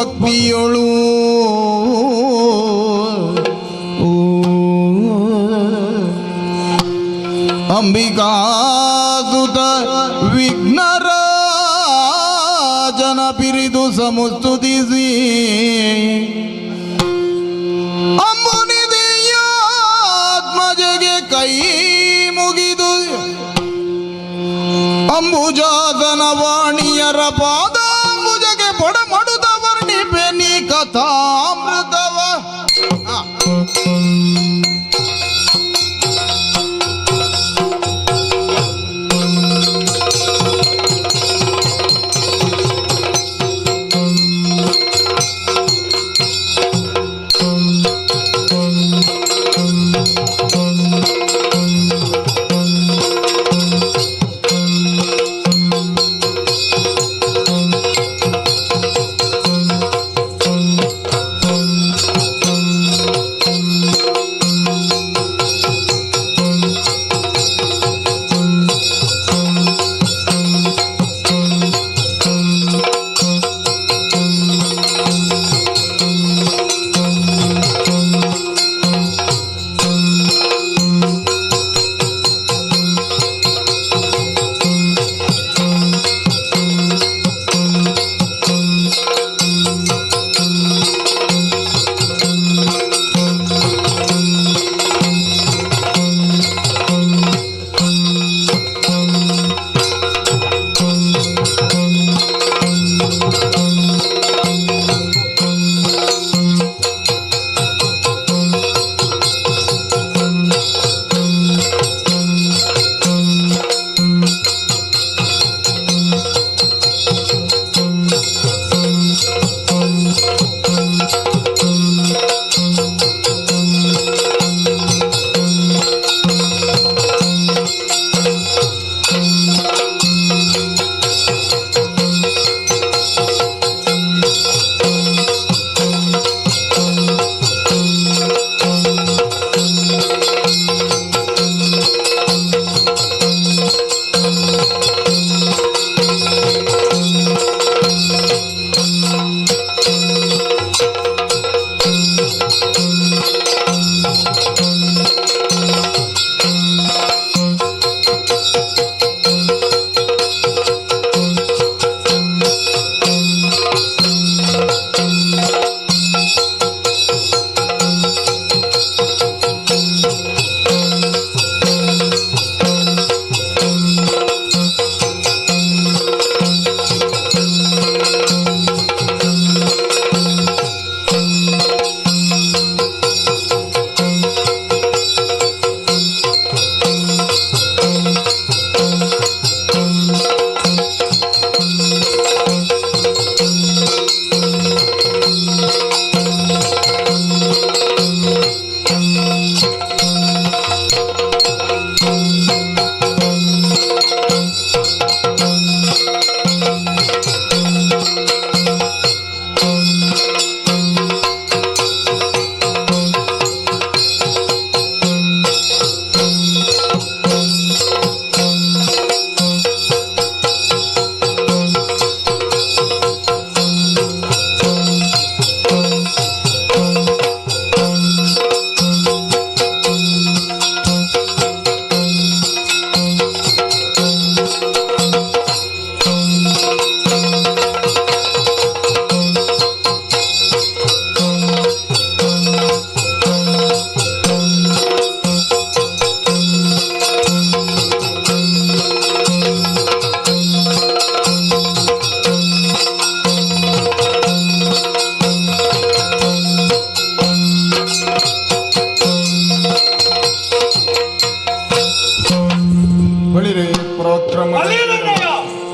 ಭಕ್ತಿಯೊಳು ಅಂಬಿಕಾಸುತ ವಿಘ್ನರಾಜನ ಪಿರಿದು ಸಮುಸ್ತುತಿಸಿ ಅಂಬುನಿಧಿಯಾತ್ಮಜಗೆ ಕೈ ಮುಗಿದು ಅಂಬುಜಾತನ ವಾಣಿಯರ ಪಾದಾಂಬುಜಗೆ ಪೊಡಮಡುತ್ತ ವರ್ಣಿಪೆ ನೀ ಕಥಾಮೃತವ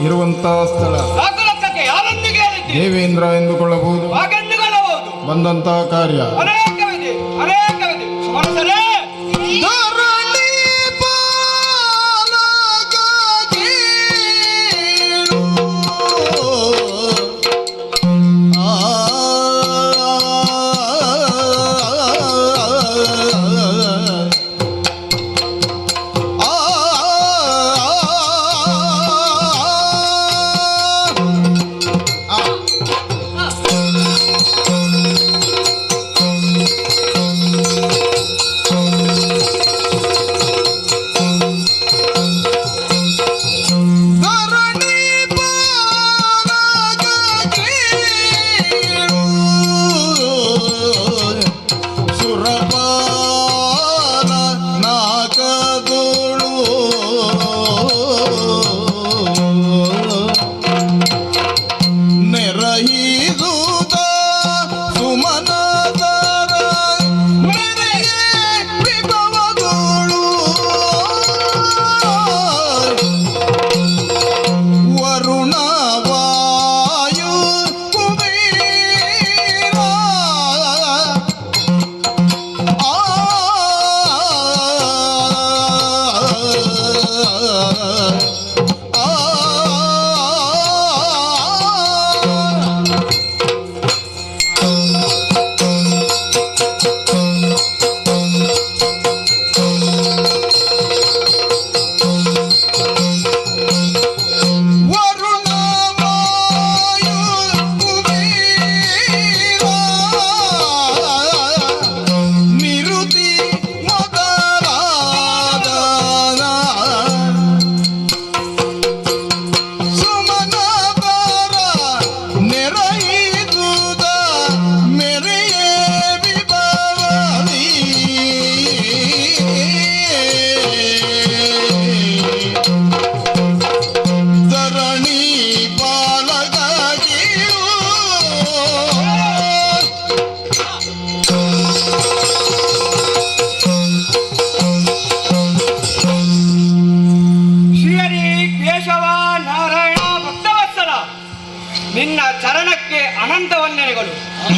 ಇರುವಂತಹ ಸ್ಥಳ ದೇವೇಂದ್ರ ಎಂದುಕೊಳ್ಳಬಹುದು. ಬಂದಂತಹ ಕಾರ್ಯ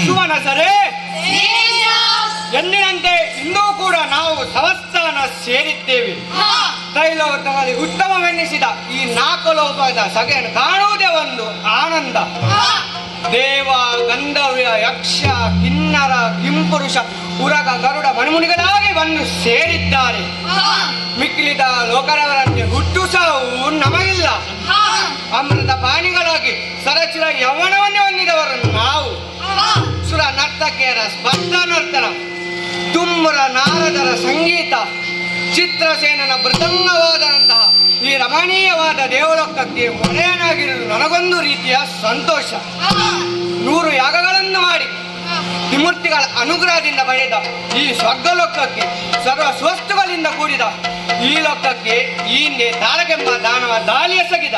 ಸುಮನಸರೇ, ಎಂದಿನಂತೆ ಇಂದೂ ಕೂಡ ನಾವು ಸಂಸ್ಥಾನ ಸೇರಿದ್ದೇವೆ. ತೈಲೋತ್ತಮಲ್ಲಿ ಉತ್ತಮವೆನ್ನಿಸಿದ ಈ 4 ಲೋಕದ ಸಭೆಯನ್ನು ಕಾಣುವುದೇ ಒಂದು ಆನಂದ. ದೇವ, ಗಂಧರ್ವ, ಯಕ್ಷ, ಕಿನ್ನರ, ಕಿಂಪುರುಷ, ಉರಗ, ಗರುಡ, ಮಣಿಮುನಿಗಳಾಗಿ ಬಂದು ಸೇರಿದ್ದಾರೆ. ಮಿಕ್ಕಿಲಿದ ಲೋಕರವರಂತೆ ಹುಟ್ಟು ಸಾವು ನಮಗಿಲ್ಲ. ಅಮೃತ ಪಾನಿಗಳಾಗಿ ಸರಚಿರ ಯೌವನವನ್ನೇ ಹೊಂದಿದವರು ನಾವು. ಸುರ ನರ್ತಕಿಯರ ಸ್ಪರ್ಧಾ ನರ್ತನ, ತುಮ್ಮರ ನಾರದರ ಸಂಗೀತ, ಚಿತ್ರಸೇನನ ಮೃದಂಗವಾದಂತಹ ಈ ರಮಣೀಯವಾದ ದೇವಲೋಕಕ್ಕೆ ಒಡೆಯನಾಗಿರಲು ನನಗೊಂದು ರೀತಿಯ ಸಂತೋಷ. 100 ಯಾಗಗಳನ್ನು ಮಾಡಿ ತ್ರಿಮೂರ್ತಿಗಳ ಅನುಗ್ರಹದಿಂದ ಪಡೆದ ಈ ಸ್ವರ್ಗಲೋಕಕ್ಕೆ, ಸರ್ವ ಸ್ವಸ್ತುಗಳಿಂದ ಕೂಡಿದ ಈ ಲೋಕಕ್ಕೆ ಈ ಹಿಂದೆ ತಾರಕೆಂಬ ದಾನವ ದಾಳಿ ಎಸಗಿದ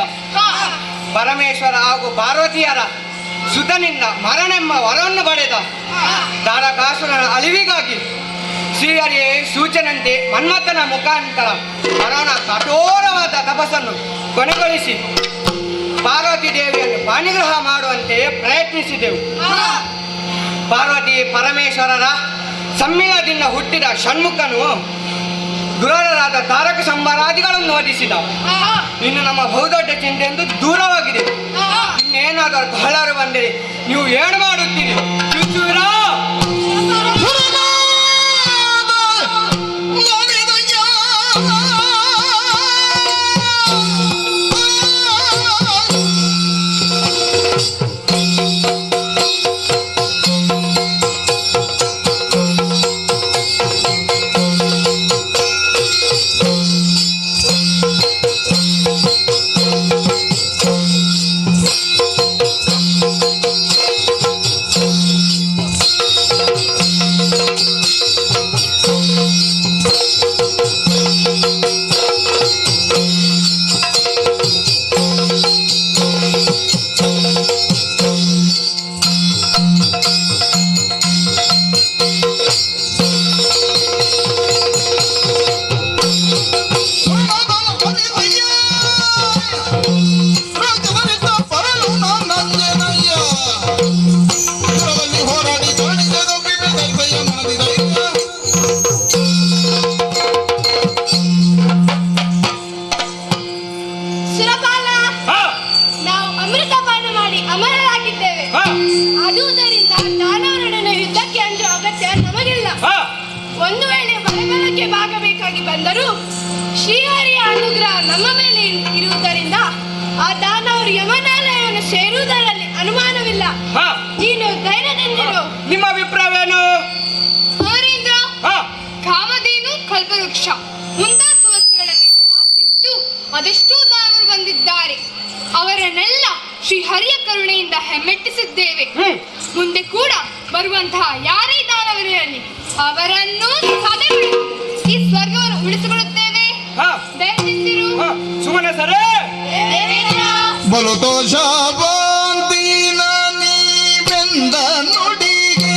ಪರಮೇಶ್ವರ ಹಾಗೂ ಪಾರ್ವತಿಯರ ಸುತನಿಂದ ಮರಣೆಂಬ ವರವನ್ನು ಪಡೆದ ತಾರಕಾಸುರನ ಅಳಿವಿಗಾಗಿ ಶ್ರೀಹರಿಯೇ ಸೂಚನೆಯಂತೆ ಮನ್ಮಥನ ಮುಖಾಂತರ ಮರಣ ಕಠೋರವಾದ ತಪಸ್ಸನ್ನು ಕೊನೆಗೊಳಿಸಿ ಪಾರ್ವತಿ ದೇವಿಯನ್ನು ಪಾಣಿಗ್ರಹ ಮಾಡುವಂತೆ ಪ್ರಯತ್ನಿಸಿದೆವು. ಪಾರ್ವತಿ ಪರಮೇಶ್ವರರ ಸಮ್ಮಿಲದಿಂದ ಹುಟ್ಟಿದ ಷಣ್ಮುಖನು ದುರರಾದ ತಾರಕ ಸಂಬರಾದಿಗಳನ್ನು ವಧಿಸಿದ. ಇನ್ನು ನಮ್ಮ ಬಹುದೊಡ್ಡ ಚಿಂತೆಯೆಂದು ದೂರವಾಗಿದೆ. ಇನ್ನೇನಾದರೂ ಕಳ್ಳರು ಬಂದರೆ ನೀವು ಏನು ಮಾಡುತ್ತೀರಿ? ಚುಚ್ಚುವಿರಾ? ಒಂದು ವೇಳೆ ಬರಗಾಲಕ್ಕೆ ಭಾಗಬೇಕಾಗಿ ಬಂದರೂ ಶ್ರೀಹರಿಯ ಅನುಗ್ರಹ ನಮ್ಮ ಮೇಲೆ ಇರುವುದರಿಂದ ಆ ದಾನವರು ಯಮನಾಲಯವನ್ನು ಸೇರುವುದರಲ್ಲಿ ಅನುಮಾನವಿಲ್ಲ. ನೀನು ಧೈರ್ಯದಿಂದಿರು. ನಿಮ್ಮ ಅಭಿಪ್ರಾಯವೇನು? ಅವರಿಂದ ಕಾಮಧೇನು, ಕಲ್ಪವೃಕ್ಷ ಮುಂತಾದ ವಸ್ತುಗಳ ಮೇಲೆ ಆಸೆ ಇಟ್ಟು ಅದೆಷ್ಟೋ ದಾನವರು ಬಂದಿದ್ದಾರೆ. ಅವರನ್ನೆಲ್ಲ ಶ್ರೀಹರಿಯ ಕರುಣೆಯಿಂದ ಹೆಮ್ಮೆಟ್ಟಿಸಿದ್ದೇವೆ. ಮುಂದೆ ಕೂಡ ಬರುವಂತಹ ಯಾರೇ ದಾನವರಿರಲಿ ಅವರನ್ನು ಸದೆಬಿಡಿ ಈ ಸ್ವರ್ಗವನ್ನು ಉಳಿಸಿಕೊಳ್ಳುತ್ತೇವೆ. ದಯವಿಟ್ಟಿರು. ಸುಮನಸರೇ, ಬಲು ದೋಷ ಬಂದಿನ ನೀ ಬೆಂದ ನುಡಿಗೆ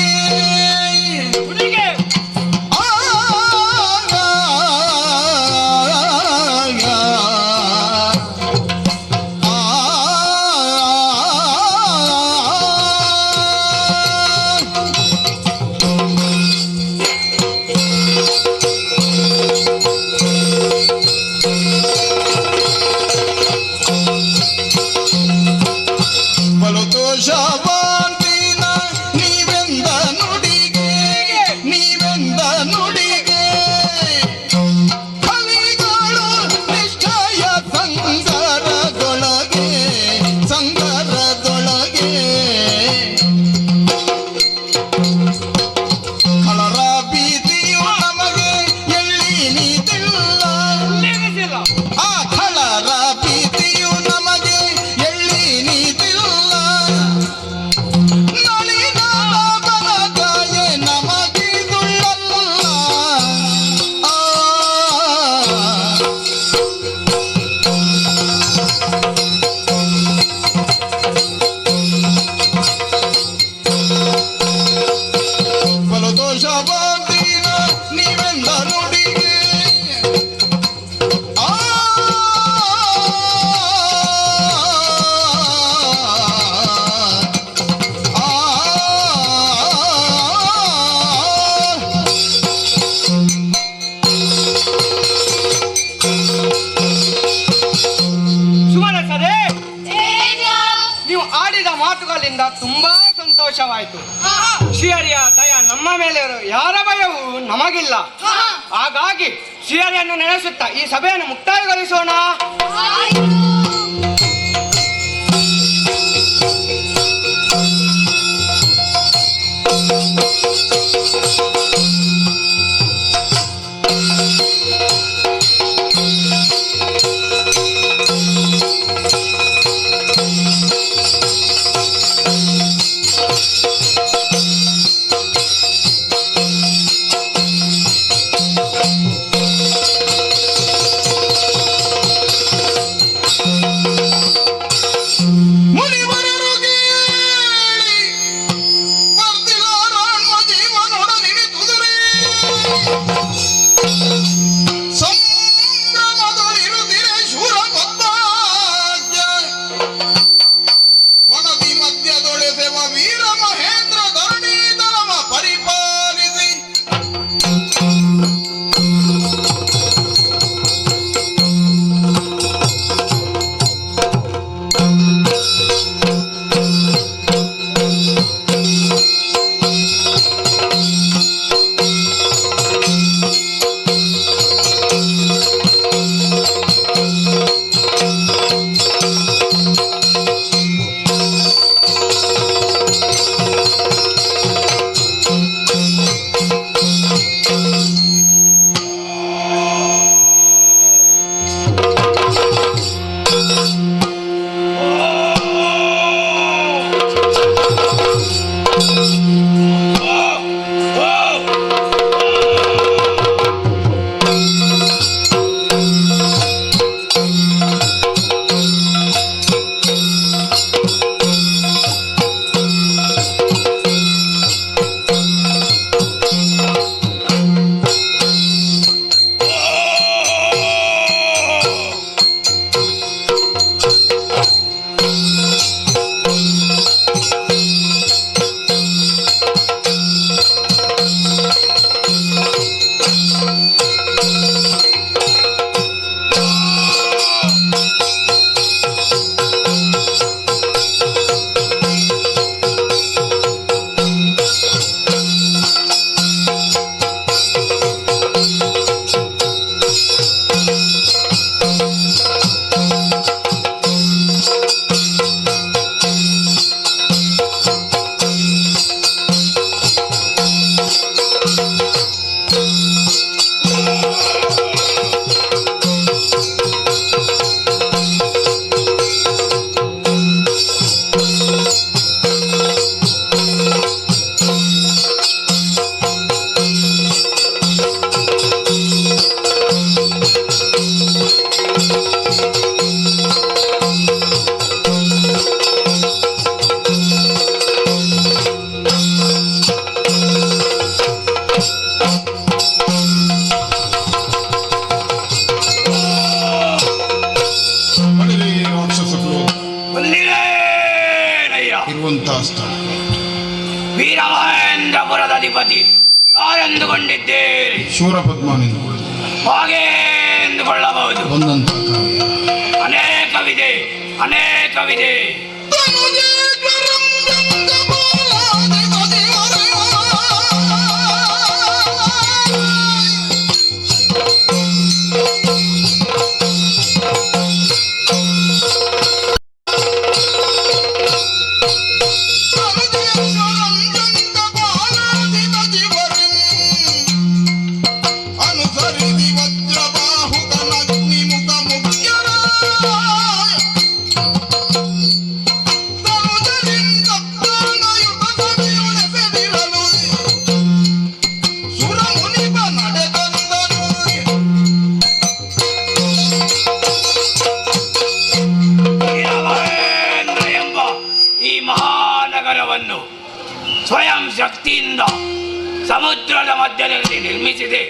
ದಯದಿಂದ ತುಂಬಾ ಸಂತೋಷವಾಯಿತು. ಶ್ರೀಹರಿಯ ದಯ ನಮ್ಮ ಮೇಲೆ ಇರೋ ಯಾರ ಭಯವೂ ನಮಗಿಲ್ಲ. ಹಾಗಾಗಿ ಶ್ರೀಹರಿಯನ್ನು ನೆನೆಸುತ್ತಾ ಈ ಸಭೆಯನ್ನು ಮುಕ್ತಾಯಗೊಳಿಸೋಣ. ಮುನಿವರರು ಕೇಳಿ ಬರ್ತಿಲಾರಾಣ್ಮ ಜೀವನೊಡನಿರುತ್ತುದರೆ ಸಂಭ್ರಮದೊಳಿರುತ್ತಿರೆ ಶೂರ ಪದ್ಮಾಜ್ಯ ವನದಿ ಮಧ್ಯದೊಳೆಸೆವ ವೀರ ಮಹೇಂದ್ರ ಧರಣೀಧರವ ಪರಿಪಾಲಿಸಿ ಇರುವಂತಹ ಸ್ಥಳ ವೀರಮಹೇಂದ್ರಪುರದ ಅಧಿಪತಿ ಯಾರೆಂದುಕೊಂಡಿದ್ದೀರಿ? ಶೂರಪದ್ಮನೆಂದು ಹಾಗೆ ಎಂದುಕೊಳ್ಳಬಹುದು. ಬಂದಂತಹ ಕಾರ್ಯ ಅನೇಕವಿದೆ, ಅನೇಕವಿದೆ. ಸ್ವಯಂ ಶಕ್ತಿಯಿಂದ ಸಮುದ್ರದ ಮಧ್ಯದಲ್ಲಿ ನಿರ್ಮಿಸಿದೆ.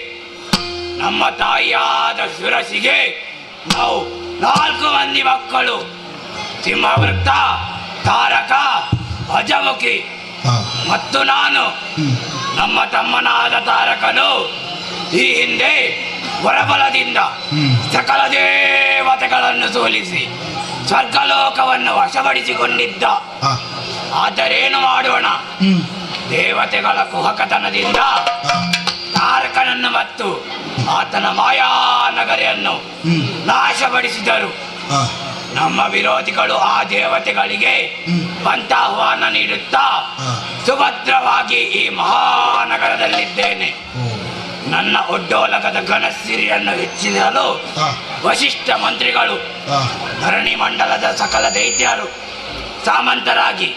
ನಮ್ಮ ತಾಯಿಯಾದ ಶಿರಸಿಗೆ ನಾವು 4 ಮಂದಿ ಮಕ್ಕಳು, ಸಿಂಹವೃತ್ತ, ತಾರಕ, ಅಜಮುಖಿ ಮತ್ತು ನಾನು. ನಮ್ಮ ತಮ್ಮನಾದ ತಾರಕನು ಈ ಹಿಂದೆ ವರಬಲದಿಂದ ಸಕಲ ದೇವತೆಗಳನ್ನು ಸೋಲಿಸಿ ಸ್ವರ್ಗಲೋಕವನ್ನು ವಶಪಡಿಸಿಕೊಂಡಿದ್ದ. ಆದರೇನು ಮಾಡೋಣ? ದೇವತೆಗಳ ಕುಹಕತನದಿಂದ ತಾರಕನನ್ನು ಮತ್ತು ಆತನ ಮಾಯಾನಗರಿಯನ್ನು ನಾಶಪಡಿಸಿದರು. ನಮ್ಮ ವಿರೋಧಿಗಳು ಆ ದೇವತೆಗಳಿಗೆ ಪಂಥಾಹ್ವಾನ ನೀಡುತ್ತಾ ಸುಭದ್ರವಾಗಿ ಈ ಮಹಾನಗರದಲ್ಲಿದ್ದೇನೆ. ನನ್ನ ಒಡ್ಡೋಲಗದ ಘನಸಿರಿಯನ್ನು ಹೆಚ್ಚಿಸಲು ವಶಿಷ್ಠ ಮಂತ್ರಿಗಳು ಧರಣಿ ಮಂಡಲದ ಸಕಲ ದೈತ್ಯರು ಸಾಮಂತರಾಗಿ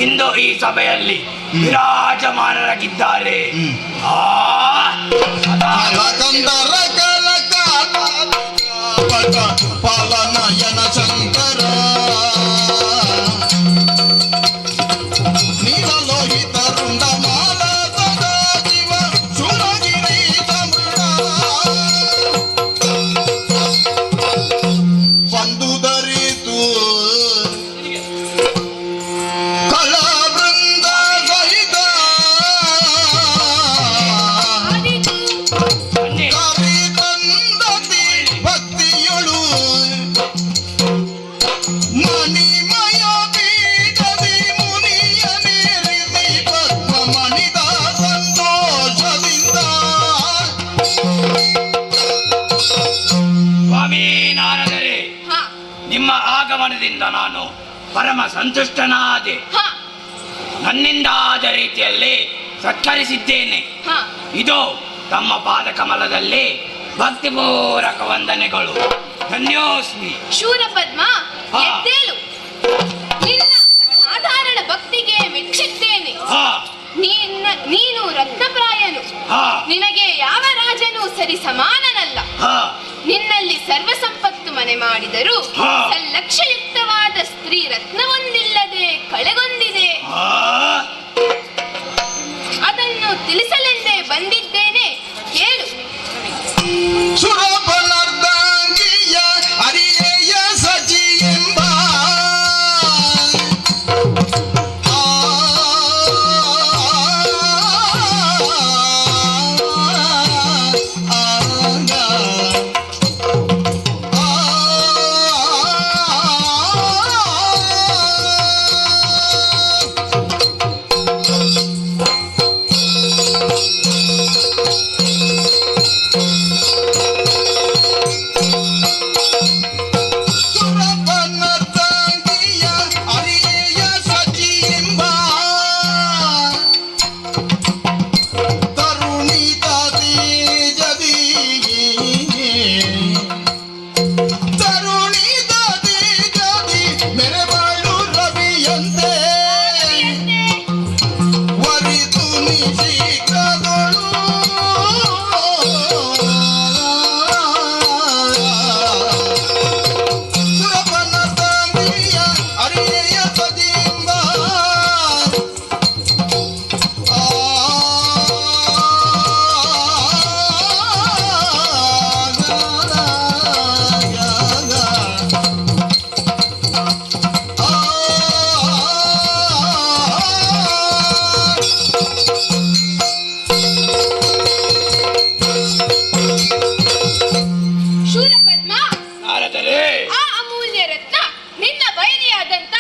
ಇಂದು ಈ ಸಭೆಯಲ್ಲಿ ವಿರಾಜಮಾನರಾಗಿದ್ದಾರೆ. ಪಾಲನಯನ ಶಂಕರ ನೀಲಲೋಹಿತ ರುಂಡ ಮಾಲ ಸದಾ ಶಿವ ಸುರಗಿರಿ ಸಮೃಡ ಬಂದುದರಿತು ಕಳವೃಂದ ಸಹಿತ ಕರಿತಂದತಿ ಭಕ್ತಿಯೊಳು ಮಣಿಮಯ ಪೀಠದಿ ಮುನಿಯ ನೇರಿಸಿ ಪದ್ಮಮಣಿದ ಸಂತೋಷದಿಂದ. ಸ್ವಾಮಿ ನಾರದರೆ, ನಿಮ್ಮ ಆಗಮನದಿಂದ ನಾನು ಪರಮ ಸಂತುಷ್ಟನಾದೆ. ನನ್ನಿಂದ ಆದ ರೀತಿಯಲ್ಲಿ ಸತ್ಕರಿಸಿದ್ದೇನೆ. ಇದು ತಮ್ಮ ಪಾದಕಮಲದಲ್ಲಿ ಭಕ್ತಿಪೂರ್ವಕ ವಂದನೆಗಳು. ಧನ್ಯೋಸ್ಮಿ. ಶೂರಪದ್ಮ, ಎದ್ದೇಳು. ನಿನ್ನ ಸಾಧಾರಣ ಭಕ್ತಿಗೆ ಮೆಚ್ಚಿದ್ದೇನೆ. ನೀನು ರತ್ನಪ್ರಾಯನು. ನಿನಗೆ ಯಾವ ರಾಜನು ಸರಿ ಸಮಾನನಲ್ಲ. ನಿನ್ನಲ್ಲಿ ಸರ್ವ ಸಂಪತ್ತು ಮನೆ ಮಾಡಿದರೂ ಸಲ್ಲಕ್ಷಯುಕ್ತವಾದ ಸ್ತ್ರೀ ರತ್ನವೊಂದಿಲ್ಲದೆ ಕಳೆಗೊಂದಿದೆ. ಅದನ್ನು ತಿಳಿಸಲೆಂದೇ ಬಂದಿದ್ದೇನೆ, ಕೇಳು. ಸುರಪನರ್ದಂಗಿಯ ಹರಿಯೇಯ ಸಚಿ ಎಂಬ ಸುರಪನರ್ದಂಗಿಯ ಹರಿಯೇಯ ಸಚಿ ಎಂಬ ತರುಣಿತ ತೇಜದಿ ತರುಣಿತ ತೇಜದಿ ಮೆರೆಬಾಳು ರವಿಯಂತೆ ವರಿತು ನಿಶೀಘ್ರದೊಳು ಸುರಪನರ್ದಂಗಿಯ ಹರಿಯೇಯ ಸಚಿ ಎಂಬ ಶೂರಪದ್ಮ, ನಾರದರೆ, ಆ ಅಮೂಲ್ಯ ರತ್ನ ನಿನ್ನ ವೈರಿಯಾದಂತ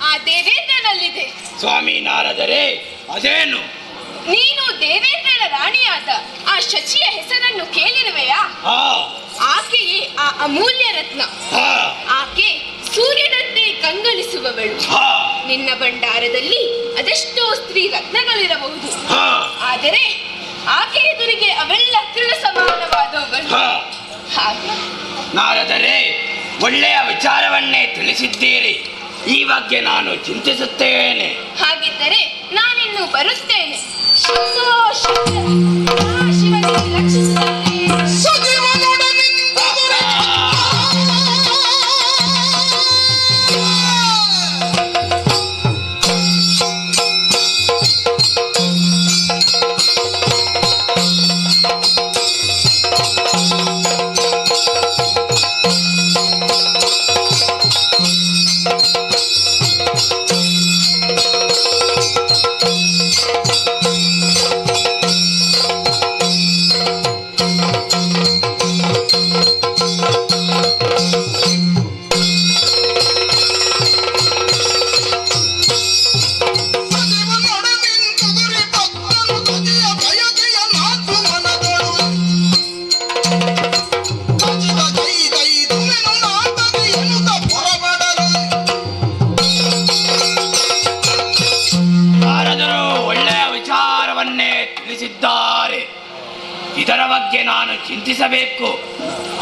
ಆ ದೇವೇಂದ್ರನಲ್ಲಿದೆ. ಸ್ವಾಮಿ ನಾರದರೆ, ಅದೇನು? ನೀನು ದೇವೇಂದ್ರನ ರಾಣಿಯಾದ ಆ ಶಚಿಯ ಹೆಸರನ್ನು ಕೇಳಿರುವೆಯಾ? ಆಕೆಯೇ ಆ ಅಮೂಲ್ಯ ರತ್ನ. ಆಕೆ ಸೂರ್ಯನಂತೆ ಕಂಗೊಳಿಸುವವಳು. ನಿನ್ನ ಭಂಡಾರದಲ್ಲಿ ಅದೆಷ್ಟೋ ಸ್ತ್ರೀ ರತ್ನಗಳಿರಬಹುದು, ಆದರೆ ಆಕೆ ಎದುರಿಗೆ ಅವೆಲ್ಲ ತೃಣ ಸಮಾನವಾದವುಗಳು. ನಾರದರೆ, ಒಳ್ಳೆಯ ವಿಚಾರವನ್ನೇ ತಿಳಿಸಿದ್ದೀರಿ. ಈ ಬಗ್ಗೆ ನಾನು ಚಿಂತಿಸುತ್ತೇನೆ. ಹಾಗಿದ್ದರೆ ನಾನಿನ್ನು ಬರುತ್ತೇನೆ. ಸಂತೋಷ. ಶಿವನೇ ರಕ್ಷಿಸುತ್ತೇನೆ. ಸಜೀವನೊಡನಿಂದೊರೆ ಇದರ ಬಗ್ಗೆ ನಾನು ಚಿಂತಿಸಬೇಕು.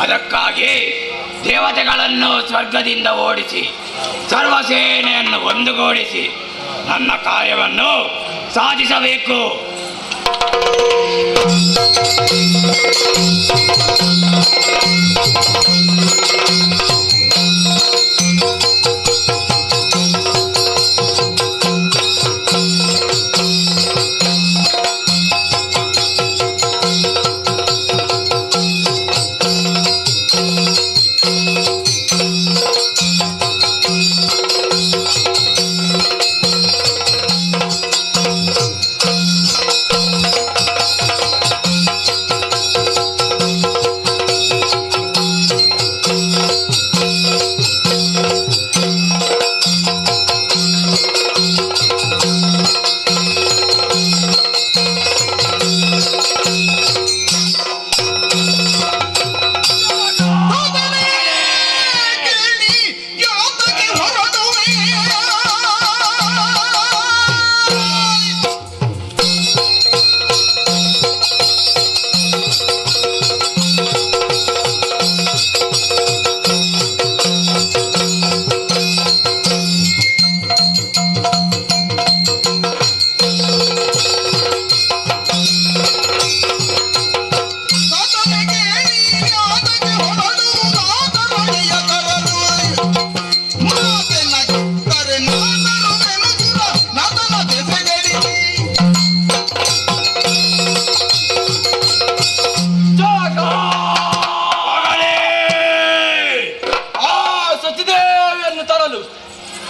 ಅದಕ್ಕಾಗಿ ದೇವತೆಗಳನ್ನು ಸ್ವರ್ಗದಿಂದ ಓಡಿಸಿ ಸರ್ವಸೇನೆಯನ್ನು ಒಂದುಗೂಡಿಸಿ ನನ್ನ ಕಾರ್ಯವನ್ನು ಸಾಧಿಸಬೇಕು.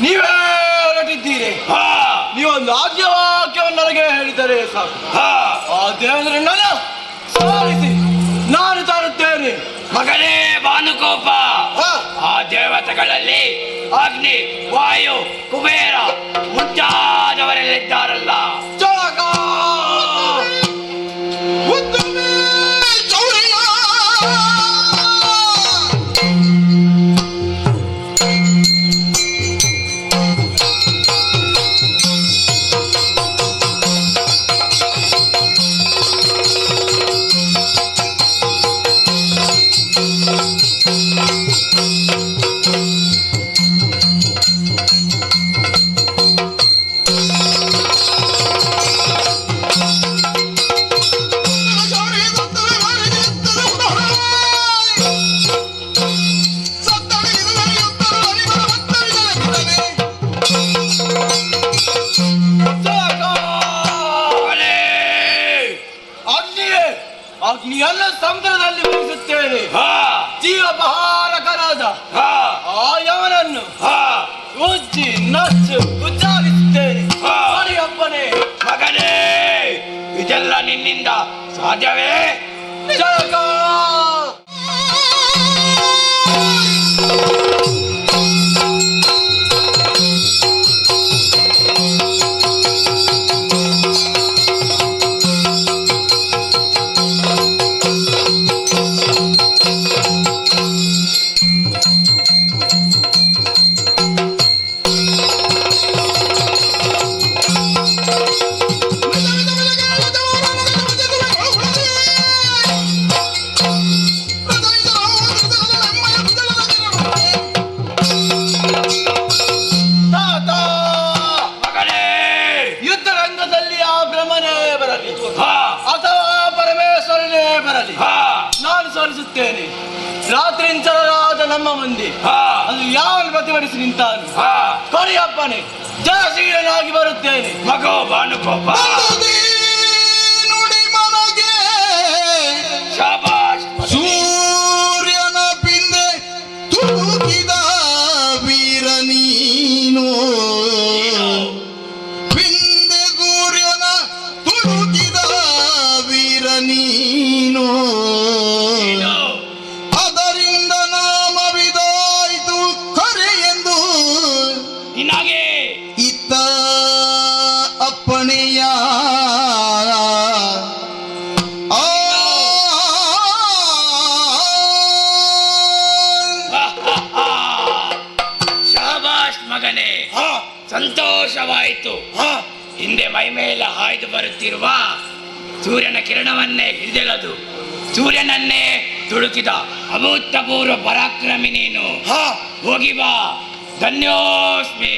ನೀವೇ ಹೊರಟಿದ್ದೀರಿ. ನೀವೊಂದು ಆಜ್ಞಾವಾಕ್ಯವನ್ನು ನನಗೆ ಹೇಳಿದರೆ ಸಾಕು. ಆ ದೇವೇಂದ್ರನನ್ನು ಸೋಲಿಸಿ ನಾನು ತರುತ್ತೇನೆ. ಮಗನೇ ಭಾನುಕೋಪ, ಆ ದೇವತೆಗಳಲ್ಲಿ ಅಗ್ನಿ, ವಾಯು, ಕುಬೇರ ಮುಂತಾದವರೆಲ್ಲಿದ್ದಾರಲ್ಲ. ಅಗ್ನಿಯನ್ನು ಸಮುದ್ರದಲ್ಲಿ ಬೀಸುತ್ತೇನೆ. ಜೀವಪಹಾರಕನಾದ ಆ ಯವನನ್ನು ಉಜ್ಜಿ ನಚ್ಚು ಉಚ್ಚಾರಿಸುತ್ತೇನೆ. ಅಪ್ಪನೇ ಮಗನೇ, ಇದೆಲ್ಲ ನಿನ್ನಿಂದ ಸಾಧ್ಯವೇ? ಜಗ ಅಥವಾ ಪರಮೇಶ್ವರನೇ ಬರಲಿ, ನಾನು ಸೋಲಿಸುತ್ತೇನೆ. ರಾತ್ರಿಂಚಲರಾದ ನಮ್ಮ ಮಂದಿ ಅದು ಯಾವ ಪ್ರತಿಭಟಿಸಿ ನಿಂತಾನು. ಕೊಡಿಯಪ್ಪನೇ, ಜಯಶೀಲನಾಗಿ ಬರುತ್ತೇನೆ. ಮಗೋ ಭಾನುಕೋಪ, ಶಾಬಾಷ್. ಸೂರ್ಯನ ಪಿಂದೆ ತುಳುಕಿದ ವೀರ ನೀನು, ಪಿಂದೆ ಸೂರ್ಯನ ತುಳುಕಿದ ವೀರ ನೀನು. ಅದರಿಂದ ನಾಮವಿದಾಯಿತು ಕರೆ ಎಂದು ನಿನಗೆ ಇತ್ತ ಅಪ್ಪಣೆಯ. ಶಾಬಾಷ್ ಮಗನೇ, ಸಂತೋಷವಾಯಿತು. ಹಿಂದೆ ಮೈ ಮೇಲೆ ಹಾಯ್ದು ಬರುತ್ತಿರುವ ಸೂರ್ಯನ ಕಿರಣವನ್ನೇ ಹಿಡಿದೆಳೆದು ಸೂರ್ಯನನ್ನೇ ತುಳುಕಿದ ಅಭೂತಪೂರ್ವ ಪರಾಕ್ರಮಿ ನೀನು. ಹೋಗಿ ಬಾ, ಧನ್ಯೋಸ್ಮಿ.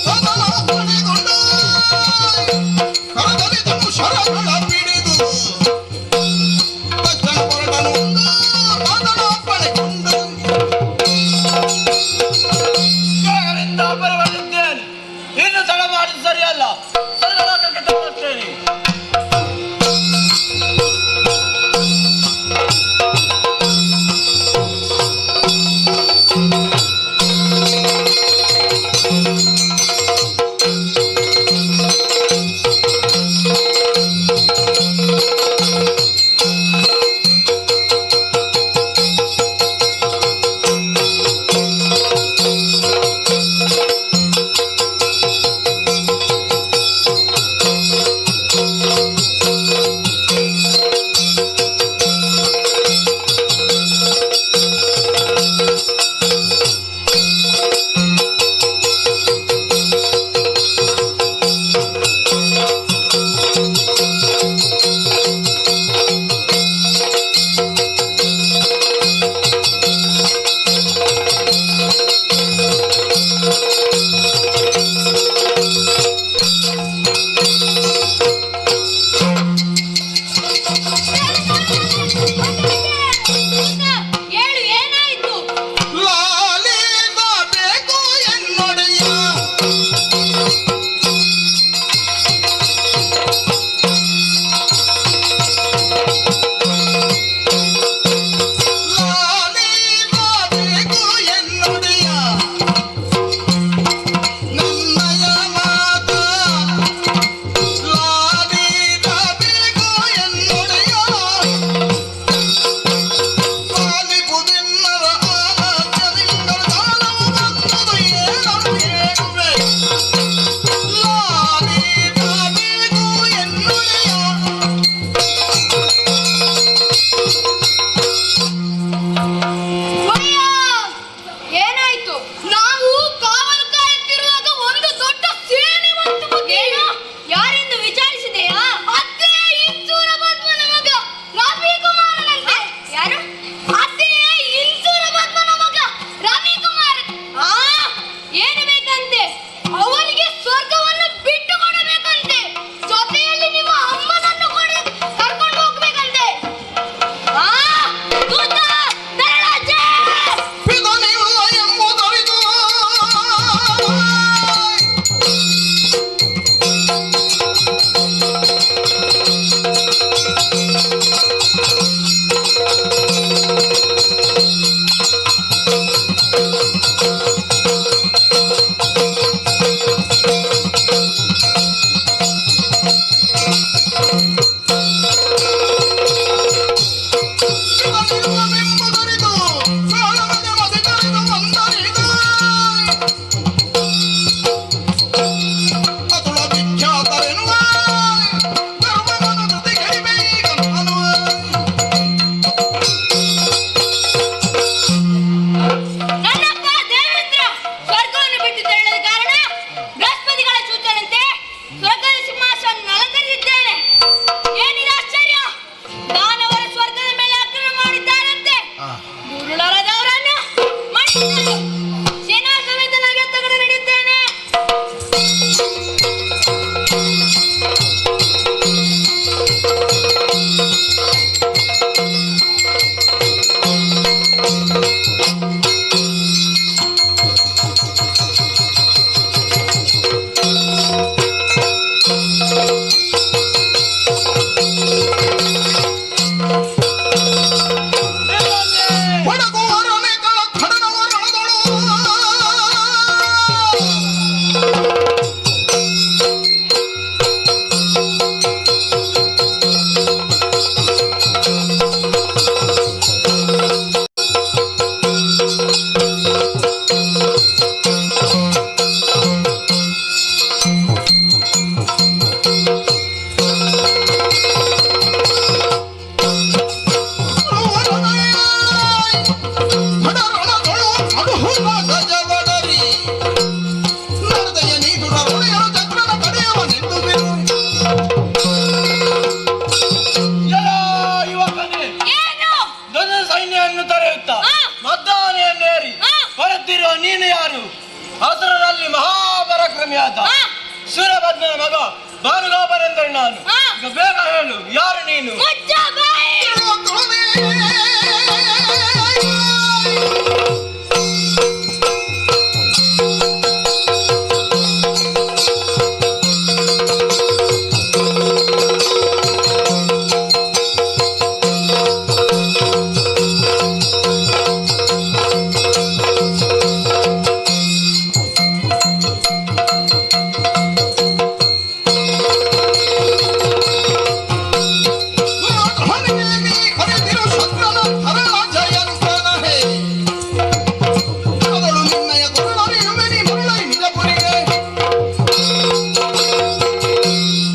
ತಾತನ ಅಪ್ಪಣೆಗೊಂಡು ಕರದಲಿದನು ಶರಗಳ ಪಿಡಿದು ತಕ್ಷಣ ಹೊರಟನು ತಾತನ ಅಪ್ಪಣೆಗೊಂಡು. ಇನ್ನು ತಡ ಮಾಡಿದ ಸರಿಯಲ್ಲ. ಸ್ವರ್ಗಲೋಕಕ್ಕೆ ತಗೊಳ್ತೇನೆ. ಹೇಳು, ಏನಾಯ್ತು? ಲಾಲಿಸಬೇಕು ಎನ್ನೊಡೆಯ ಲಾಲಿಸಬೇಕು ಎನ್ನೊಡೆಯ ನನ್ನಯ ಮಾತ ಲಾಲಿಸಬೇಕು ಎನ್ನೊಡೆಯ ಪಾಲಿಪುದೆನ್ನರ ಆಲಸ್ಯದಿಂದಲೂ ಕಾಲವು ಬಂದುದು ಏಳಲು ಏಳುವೆ. ಲಾಲಿಸಬೇಕು ಎನ್ನೊಡೆಯ ಒಡೆಯ, ಏನಾಯ್ತು? ನಾವು ಕಾವಲು ಕಾಯುತ್ತಿರುವಾಗ ಒಂದು ದೊಡ್ಡ ಸೇನೆ ಬಂತು. ಏನು? ಯಾರೆಂದು ವಿಚಾರಿಸಿದೆಯಾ? ಅತ್ತೆ ಇಂಚೂರ ಪದ್ಮನ ಮಗ ರವಿಕುಮಾರನಂತೆ. ಯಾರು? ಅತ್ತೆ ಇಂಚೂರ ಪದ್ಮನ ಮಗ ರವಿಕುಮಾರ. ಏನು ಬೇಕಂತೆ? ಅವನಿಗೆ ಸ್ವರ್ಗವನ್ನು ಬಿಟ್ಟು ಕೊಡಬೇಕಂತೆ. ಜೊತೆಯಲ್ಲಿ ನಿಮ್ಮ ಅಮ್ಮನನ್ನು ಕರ್ಕೊಂಡು ಹೋಗ್ಬೇಕಂತೆ. ದೂತ ತರಳಾಚೆ. ಪಿತನಿಲ್ಲ ಎಂಬುದರಿದು ಪಿತನಿಲ್ಲವೆಂಬುದರಿದು ಕಾಲವನ್ನೇ ಮದಿತರಿದು ಬಂದರಿದು ಅತುಳ ವಿಖ್ಯಾತರೆನ್ನುವ ಧರ್ಮವನ ಧೃತಿಗೆಳಿವೆ ಈಗ ನಾನು. ನನ್ನಪ್ಪ ದೇವೇಂದ್ರ ಸ್ವರ್ಗವನ್ನು ಬಿಟ್ಟು ತೆರಳದ ಕಾರಣ ಬೃಹಸ್ಪತಿಗಳ ಸೂಚನೆಯಂತೆ ಸ್ವರ್ಗದ ಸಿಂಹಾಸನ ಅಲಂಕರಿಸಿದ್ದೇನೆ. ಏನಿದೆ ಆಶ್ಚರ್ಯ? ದಾನವರು ಸ್ವರ್ಗದ ಮೇಲೆ ಆಕ್ರಮಣ ಮಾಡಿದ್ದಾರಂತೆ. ತೊರೆಯುತ್ತ ಹಾ. ಮದ್ದಾನೆಯನ್ನೇರಿ ಹಾ. ಬರುತ್ತಿರುವ ನೀನು ಯಾರು? ಹಸುರರಲ್ಲಿ ಮಹಾಪರಾಕ್ರಮಿಯಾದ ಹಾ. ಸೂರಭದ್ರನ ಮಗ ಭಾನುಗೋಪರೆಂದರೆ ನಾನು. ಹಾ. ಈಗ ಬೇಗ ಹೇಳು, ಯಾರು ನೀನು? ಮುಚ್ಚ ಬಾಯಿ.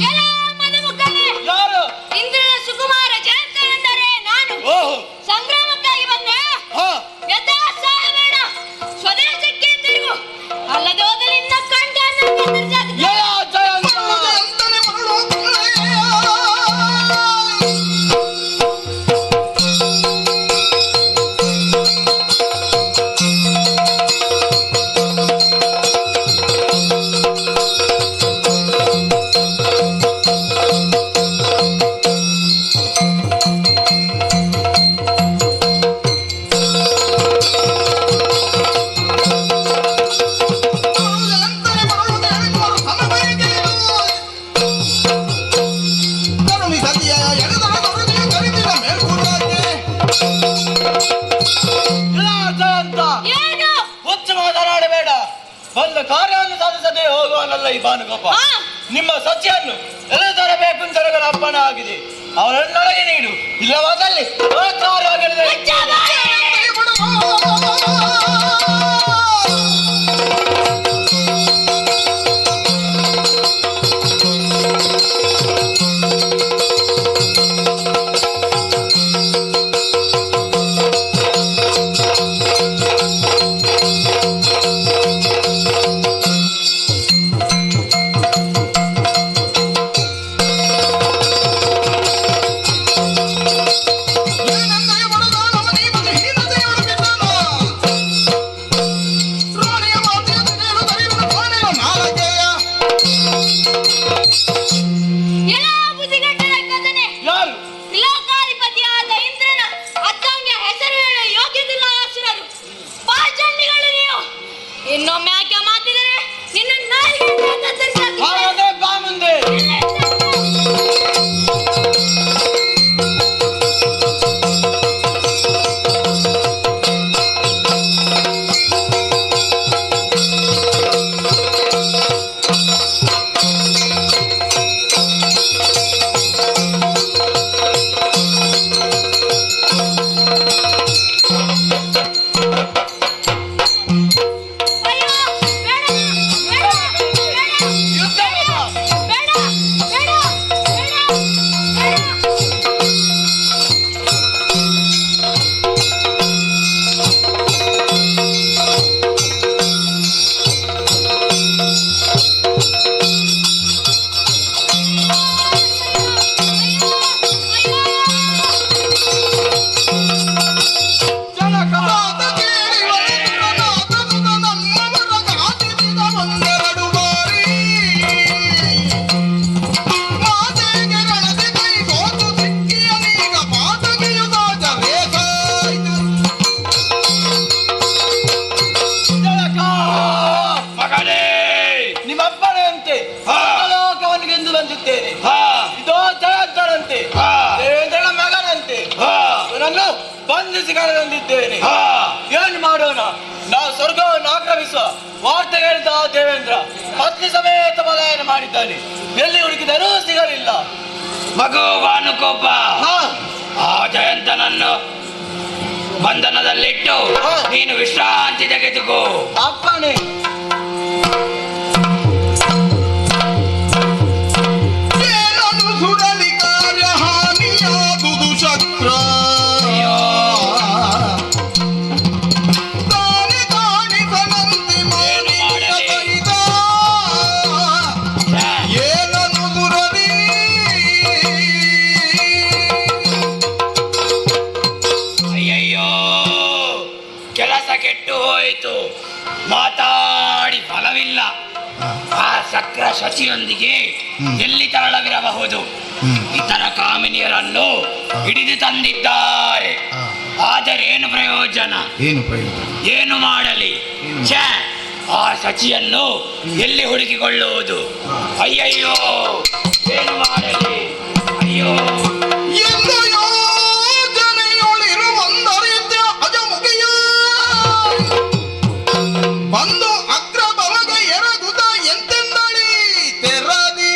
ಎಲ್ಲ ಮದುಮಕ್ಕಳೇ, ಯಾರು? ಇಂದ್ರನ ಸುಕುಮಾರ ಜಯಂತ ಎಂದರೆ ನಾನು. ಓಹೋ, ಸಂಗ್ರಾಮಕ್ಕಾಗಿ ಬಂದೆ. ಹಾ. ಯಥಾಸಾಯ ಬೇಡ, ಸ್ವದೇಶಕ್ಕೆ ತಿರುಗು. ಅಲ್ಲದೆ ಹೋದರೆ ನಿನ್ನ ಕಂಠವನ್ನು ಕತ್ತರಿಸಾಗುತ್ತದೆ. ಜಯ ಜಯಂತ. ಅಂತಲೇ ಮರಳು ಜಯ ಜಯಂತ. ಏನು? ಹುಚ್ಚು ಮಾತನಾಡಬೇಡ. ಬಂದ ಕಾರ್ಯವನ್ನು ಸಾಧಿಸದೆ ಹೋಗುವನಲ್ಲ ಈ ಭಾನುಗೋಪ. ಹಾ. ನಿಮ್ಮ ಸಚಿಯನ್ನು ಎಲ್ಲಿ ತರಬೇಕು ಅಂತ ನನ್ನ ಅಪ್ಪನ ಆಗಿದೆ. ಅವರನ್ನೊಳಗೆ ನೀಡು, ಇಲ್ಲವಾದಲ್ಲಿ ಕಾರ್ಯವಾಗಲಿದೆ. ಮುಚ್ಚ ಬಾಯಿ. ಎಲ್ಲ ಬುದ್ಧಿಗಟ್ಟರ ಕಥನೆ. ಯಾರು? ತ್ರಿಲೋಕಾಧಿಪತಿಯಾದ ಇಂದ್ರನ ಅತ್ತಂಗೆ ಹೆಸರು ಹೇಳ ಯೋಗ್ಯದಿಲ್ಲ ಅಸುರರು. ಪಾಷಂಡಿಗಳು ನೀವು. ಇನ್ನೊಮ್ಮೆ ಯಾಕೆ ಮಾತಿದರೆ ನಿನ್ನ ನಾಲಿಗೆಯನ್ನು ಕತ್ತರಿಸಾಗುತ್ತದೆ. ಹಾಗಾದ್ರೆ ಬಾ ಮುಂದೆ. ಅಯ್ಯೋ, ಬೇಡ, ಬೇಡ, ಬೇಡ, ಯುದ್ಧ ಮಾಡ. ಬೇಡ, ಬೇಡ, ಬೇಡ, ಬೇಡ. ಜನಕ. ಜನಕ. ಮಗನೇ ನಿಮ್ಮ ಅಪ್ಪನೆಯಂತೆ ಹಾ. ಲೋಕವನ್ನಿಗೆಂದು ಬಂದಿದ್ದೇನೆ. ಹಾ ಇದೋ ಜಯಂತರಂತೆ, ಹಾ. ದೇವೇಂದ್ರನ ಮಗನಂತೆ ಹಾ ಇವನನ್ನು ಬಂಧಿಸಿ ಕರೆದೊಂದಿದ್ದೇನೆ. ಹಾ ಏನು ಮಾಡೋಣ? ನಾವು ಸ್ವರ್ಗವನ್ನು ಆಕ್ರಮಿಸುವ ವಾರ್ತೆ ಹೇಳಿದ ದೇವೇಂದ್ರ ಪತ್ನಿ ಸಮೇತ ಪಲಾಯನ ಮಾಡಿದ್ದಾನೆ. ಎಲ್ಲಿ ಹುಡುಕಿದರೂ ಸಿಗಲಿಲ್ಲ. ಮಗು ಭಾನುಕೋಪ ಹಾ. ಆ ಜಯಂತನನ್ನು ಬಂಧನದಲ್ಲಿಟ್ಟು ಹಾ. ನೀನು ವಿಶ್ರಾಂತಿ ತೆಗೆದುಕೋ. ಅಪ್ಪನೇ. ಸುಡಲಿ ಕಾರ್ಯ ಹಾನಿಯಾದುದು ಶಕ್ರ ಅಯ್ಯೋ. ತಾನೆ ಕಾಣಿಸನಂತೆ ಏನು ಮಾಡಲಿ? ಕೈದ ಛೆ, ಏನನು ದುರದಿ ಅಯ್ಯಯ್ಯೋ ಕೆಟ್ಟು ಹೋಯಿತು. ಮಾತಾಡಿ ಫಲವಿಲ್ಲ. ಆ ಸಕ್ರ ಶಚಿಯೊಂದಿಗೆ ಎಲ್ಲಿ ತರಳವಿರಬಹುದು? ಇತರ ಕಾಮಿನಿಯರನ್ನು ಹಿಡಿದು ತಂದಿದ್ದಾರೆ. ಆದರೆ ಏನು ಪ್ರಯೋಜನ? ಏನು ಮಾಡಲಿ? ಛೇ, ಆ ಶಚಿಯನ್ನು ಎಲ್ಲಿ ಹುಡುಕಿಕೊಳ್ಳುವುದು? ಅಯ್ಯಯ್ಯೋ, ಏನು ಮಾಡಲಿ? ಅಯ್ಯೋ, ಎಂದು ಯೋಜನೆಯೊಳಿರುವಂದರಿದ್ದ ಅಜಮುಖಿಯ ಬಂದು ಅಗ್ರ ಬಲಗ ಎರಗುದ ಎಂತೆಂದಳಿ ತೆರದಿ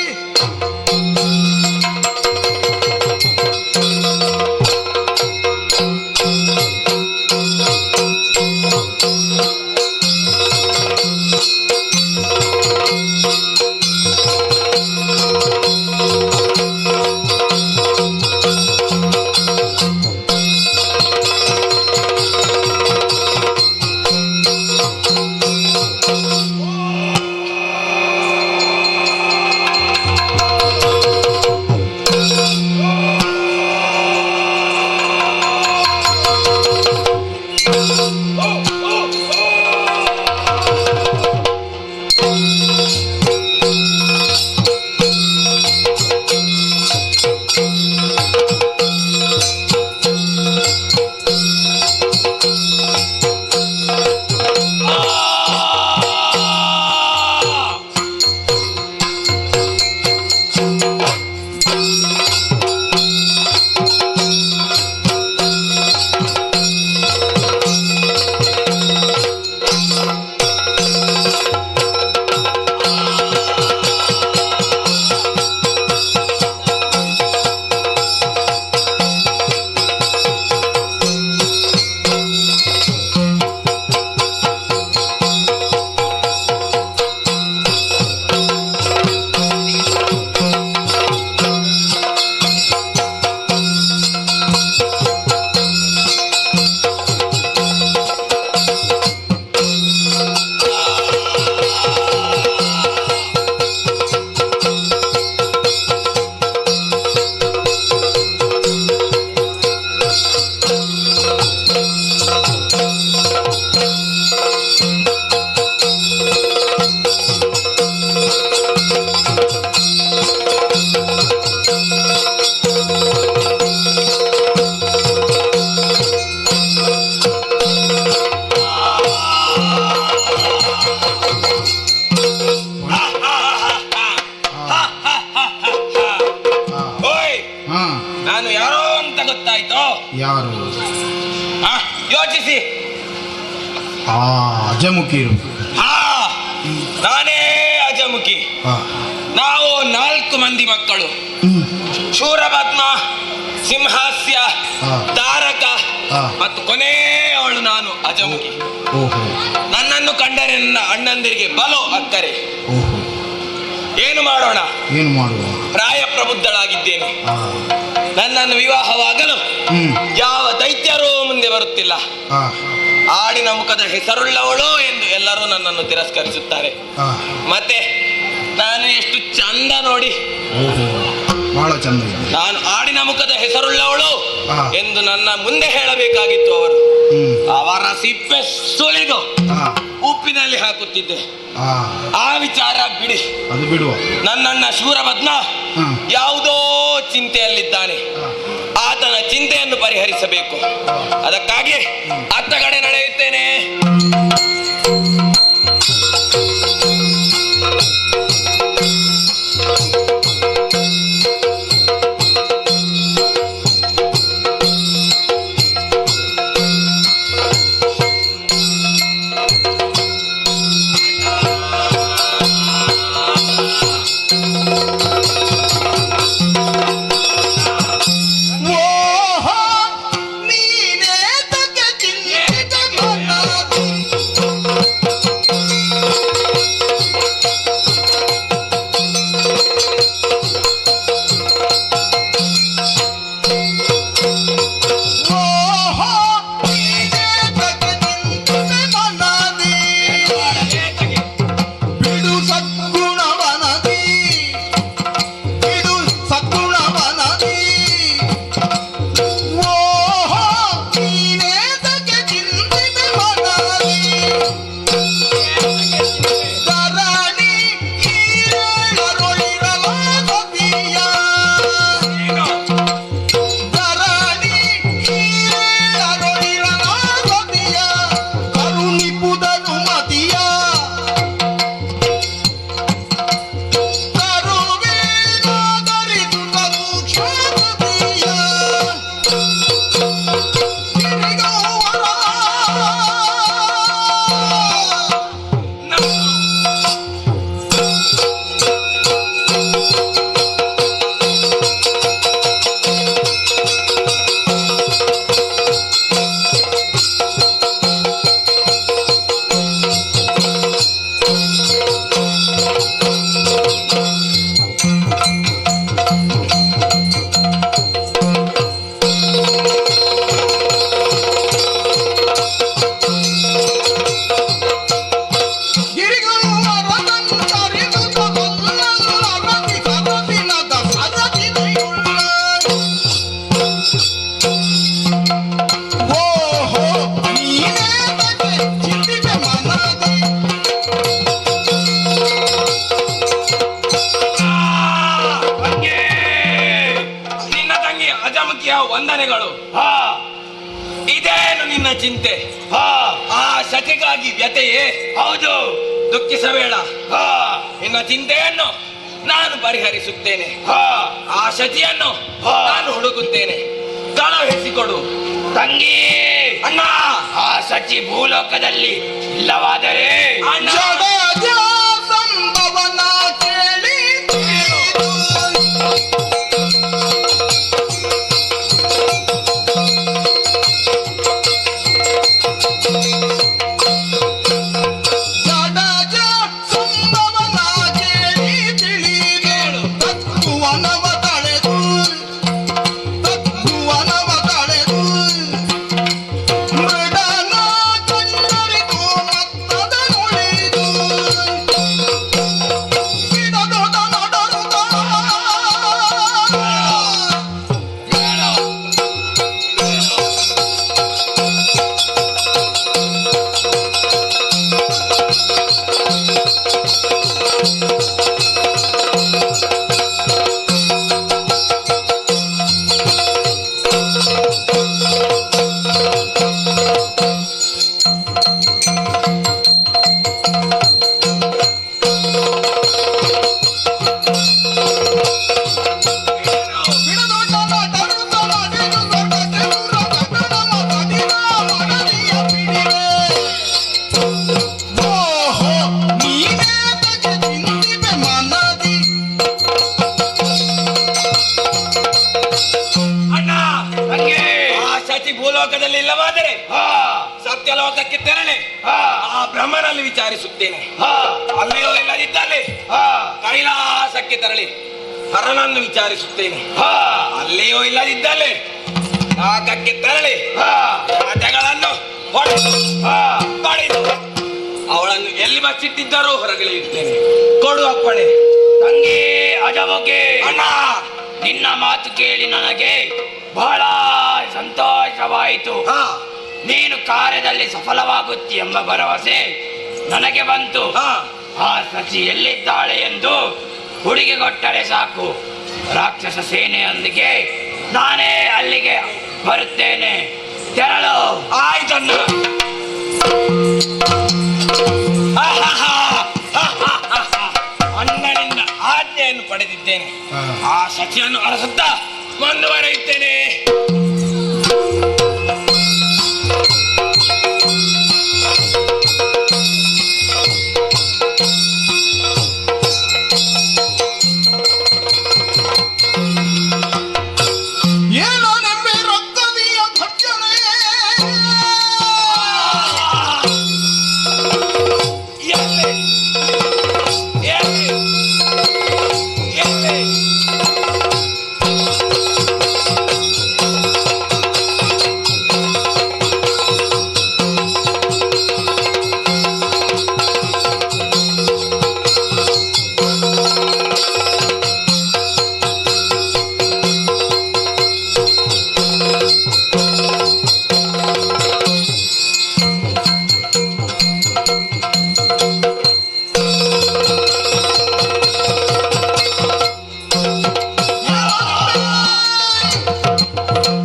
ನಾನು ಯಾರೋ ಅಂತ ಗೊತ್ತಾಯ್ತೋ? ಯಾರು? ಯೋಚಿಸಿ. ಅಜಮುಖಿ. ನಾನೇ ಅಜಮುಖಿ. ನಾವು 4 ಮಂದಿ ಮಕ್ಕಳು. ಶೂರಪದ್ಮ, ಸಿಂಹಾಸ್ಯ, ತಾರಕ ಮತ್ತು ಕೊನೆಯವಳು ನಾನು ಅಜಮುಖಿ. ನನ್ನನ್ನು ಕಂಡರೆ ನನ್ನ ಅಣ್ಣಂದಿರಿಗೆ ಬಲು ಅಕ್ಕರೆ. ಏನು ಮಾಡೋಣ? ಪ್ರಾಯ ಪ್ರಬುದ್ಧಳಾಗಿದ್ದೇನೆ. ನನ್ನನ್ನು ವಿವಾಹವಾಗಲು ಯಾವ ದೈತ್ಯರೂ ಮುಂದೆ ಬರುತ್ತಿಲ್ಲ. ಆಡಿನ ಮುಖದ ಹೆಸರುಳ್ಳವಳು ಎಂದು ಎಲ್ಲರೂ ನನ್ನನ್ನು ತಿರಸ್ಕರಿಸುತ್ತಾರೆ. ಮತ್ತೆ ನಾನು ಎಷ್ಟು ಚಂದ ನೋಡಿ. ಬಹಳ ಚಂದ. ನಾನು ಆಡಿನ ಮುಖದ ಹೆಸರುಳ್ಳವಳು ಎಂದು ನನ್ನ ಮುಂದೆ ಹೇಳಬೇಕಾಗಿತ್ತು. ಅವರು ಅವರ ಸಿಪ್ಪೆ ಸುಲಿದು ಉಪ್ಪಿನಲ್ಲಿ ಹಾಕುತ್ತಿದ್ದೆ. ಆ ವಿಚಾರ ಬಿಡಿ, ಅದು ಬಿಡುವ. ನನ್ನಣ್ಣ ಶೂರಪದ್ಮ ಯಾವುದೋ ಚಿಂತೆಯಲ್ಲಿದ್ದಾನೆ. ಆತನ ಚಿಂತೆಯನ್ನು ಪರಿಹರಿಸಬೇಕು. ಅದಕ್ಕಾಗಿ ಅತ್ತ ಕಡೆ ನಡೆಯುತ್ತೇನೆ. ನೀನೇ ತಕ್ಕೆ ನಿನ್ನ ಚಿಂತೆ, ಹಾ ಆ ಸತಿಗಾಗಿ ವ್ಯತೆಯೇ? ಹೌದು. ದುಃಖಿಸಬೇಡ, ಹಾ ನಿನ್ನ ಚಿಂತೆಯನ್ನು ನಾನು ಪರಿಹರಿಸುತ್ತೇನೆ. ಹಾ ಆ ಸತಿಯನ್ನು ಹಾ. ನಾನು ಹುಡುಕುತ್ತೇನೆ. ಕಳುಹಿಸಿಕೊಡು. ತಂಗಿ, ಅಣ್ಣ, ಆ ಸಚಿ ಭೂಲೋಕದಲ್ಲಿ ಇಲ್ಲವಾದರೆ ಅಣ್ಣ, ಜಡಜ ಸಂಭವನ ಕೇಳಿ ತಿಳಿದು. ಜಡಜ ಸಂಭವನ ಕೇಳಿ ತಿಳಿದು. ತತ್ವನವ ತಳೆದು ಮೃಡನ ಕಣ್ಣರಿದು ಮತ್ತದ ಉಳಿದು. ಬಿಡದೊಡ ನಡರುತ್ತ ಅಣ್ಣ, ತಂಗಿ, ಆ ಸತಿ ಭೂಲೋಕದಲ್ಲಿ ಇಲ್ಲವಾದರೆ ಹಾ ಸತ್ಯಲೋಕಕ್ಕೆ ತೆರಳಿ ಹಾ ಆ ಬ್ರಹ್ಮನಲ್ಲಿ ವಿಚಾರಿಸುತ್ತೇನೆ. ಹಾ ಅಲ್ಲಿಯೂ ಇಲ್ಲದಿದ್ದಲ್ಲಿ ಹಾ ಕೈಲಾಸಕ್ಕೆ ತೆರಳಿ ಹರನನ್ನು ವಿಚಾರಿಸುತ್ತೇನೆ. ಹಾ ಅಲ್ಲಿಯೂ ಇಲ್ಲದಿದ್ದಲ್ಲಿ ನಾಗಕ್ಕೆ ತೆರಳಿ ಹಾ ಕಥೆಗಳನ್ನು ಹೊಡೆದು ಹಾ ಪಡೆದು ಅವಳನ್ನು ಎಲ್ಲಿ ಬಚ್ಚಿಟ್ಟಿದ್ದಾರೋ ಹೊರಗೆಳೆಯುತ್ತೇನೆ. ಕೊಡು ಅಪ್ಪಣೆ. ತಂಗಿ ಅಜಮುಖಿ, ಅಣ್ಣ, ನಿನ್ನ ಮಾತು ಕೇಳಿ ನನಗೆ ಬಹಳ ಸಂತೋಷವಾಯಿತು. ಹಾ ನೀನು ಕಾರ್ಯದಲ್ಲಿ ಸಫಲವಾಗುತ್ತಿ ಎಂಬ ಭರವಸೆ ನನಗೆ ಬಂತು. ಹಾ ಆ ಸಚಿ ಎಲ್ಲಿದ್ದಾಳೆ ಎಂದು ಹುಡುಗಿ ಕೊಟ್ಟರೆ ಸಾಕು. ರಾಕ್ಷಸ ಸೇನೆಯೊಂದಿಗೆ ನಾನೇ ಅಲ್ಲಿಗೆ ಬರುತ್ತೇನೆ. ತೆರಳು. ಆಯ್ತಣ್ಣ. ಅಣ್ಣನಿಂದ ಆಜ್ಞೆಯನ್ನು ಪಡೆದಿದ್ದೇನೆ. ಆ ಸಚಿಯನ್ನು ಅರಸುತ್ತಾ ಮುಂದುವರೆಯುತ್ತೇನೆ. ಏನೋ ನೆಮ್ಮೆ ರಕ್ತದಿಯ ಭರ್ಜನೆ. ಎಲ್ಲಿ? ಎಲ್ಲಿ? ಎಲ್ಲಿ?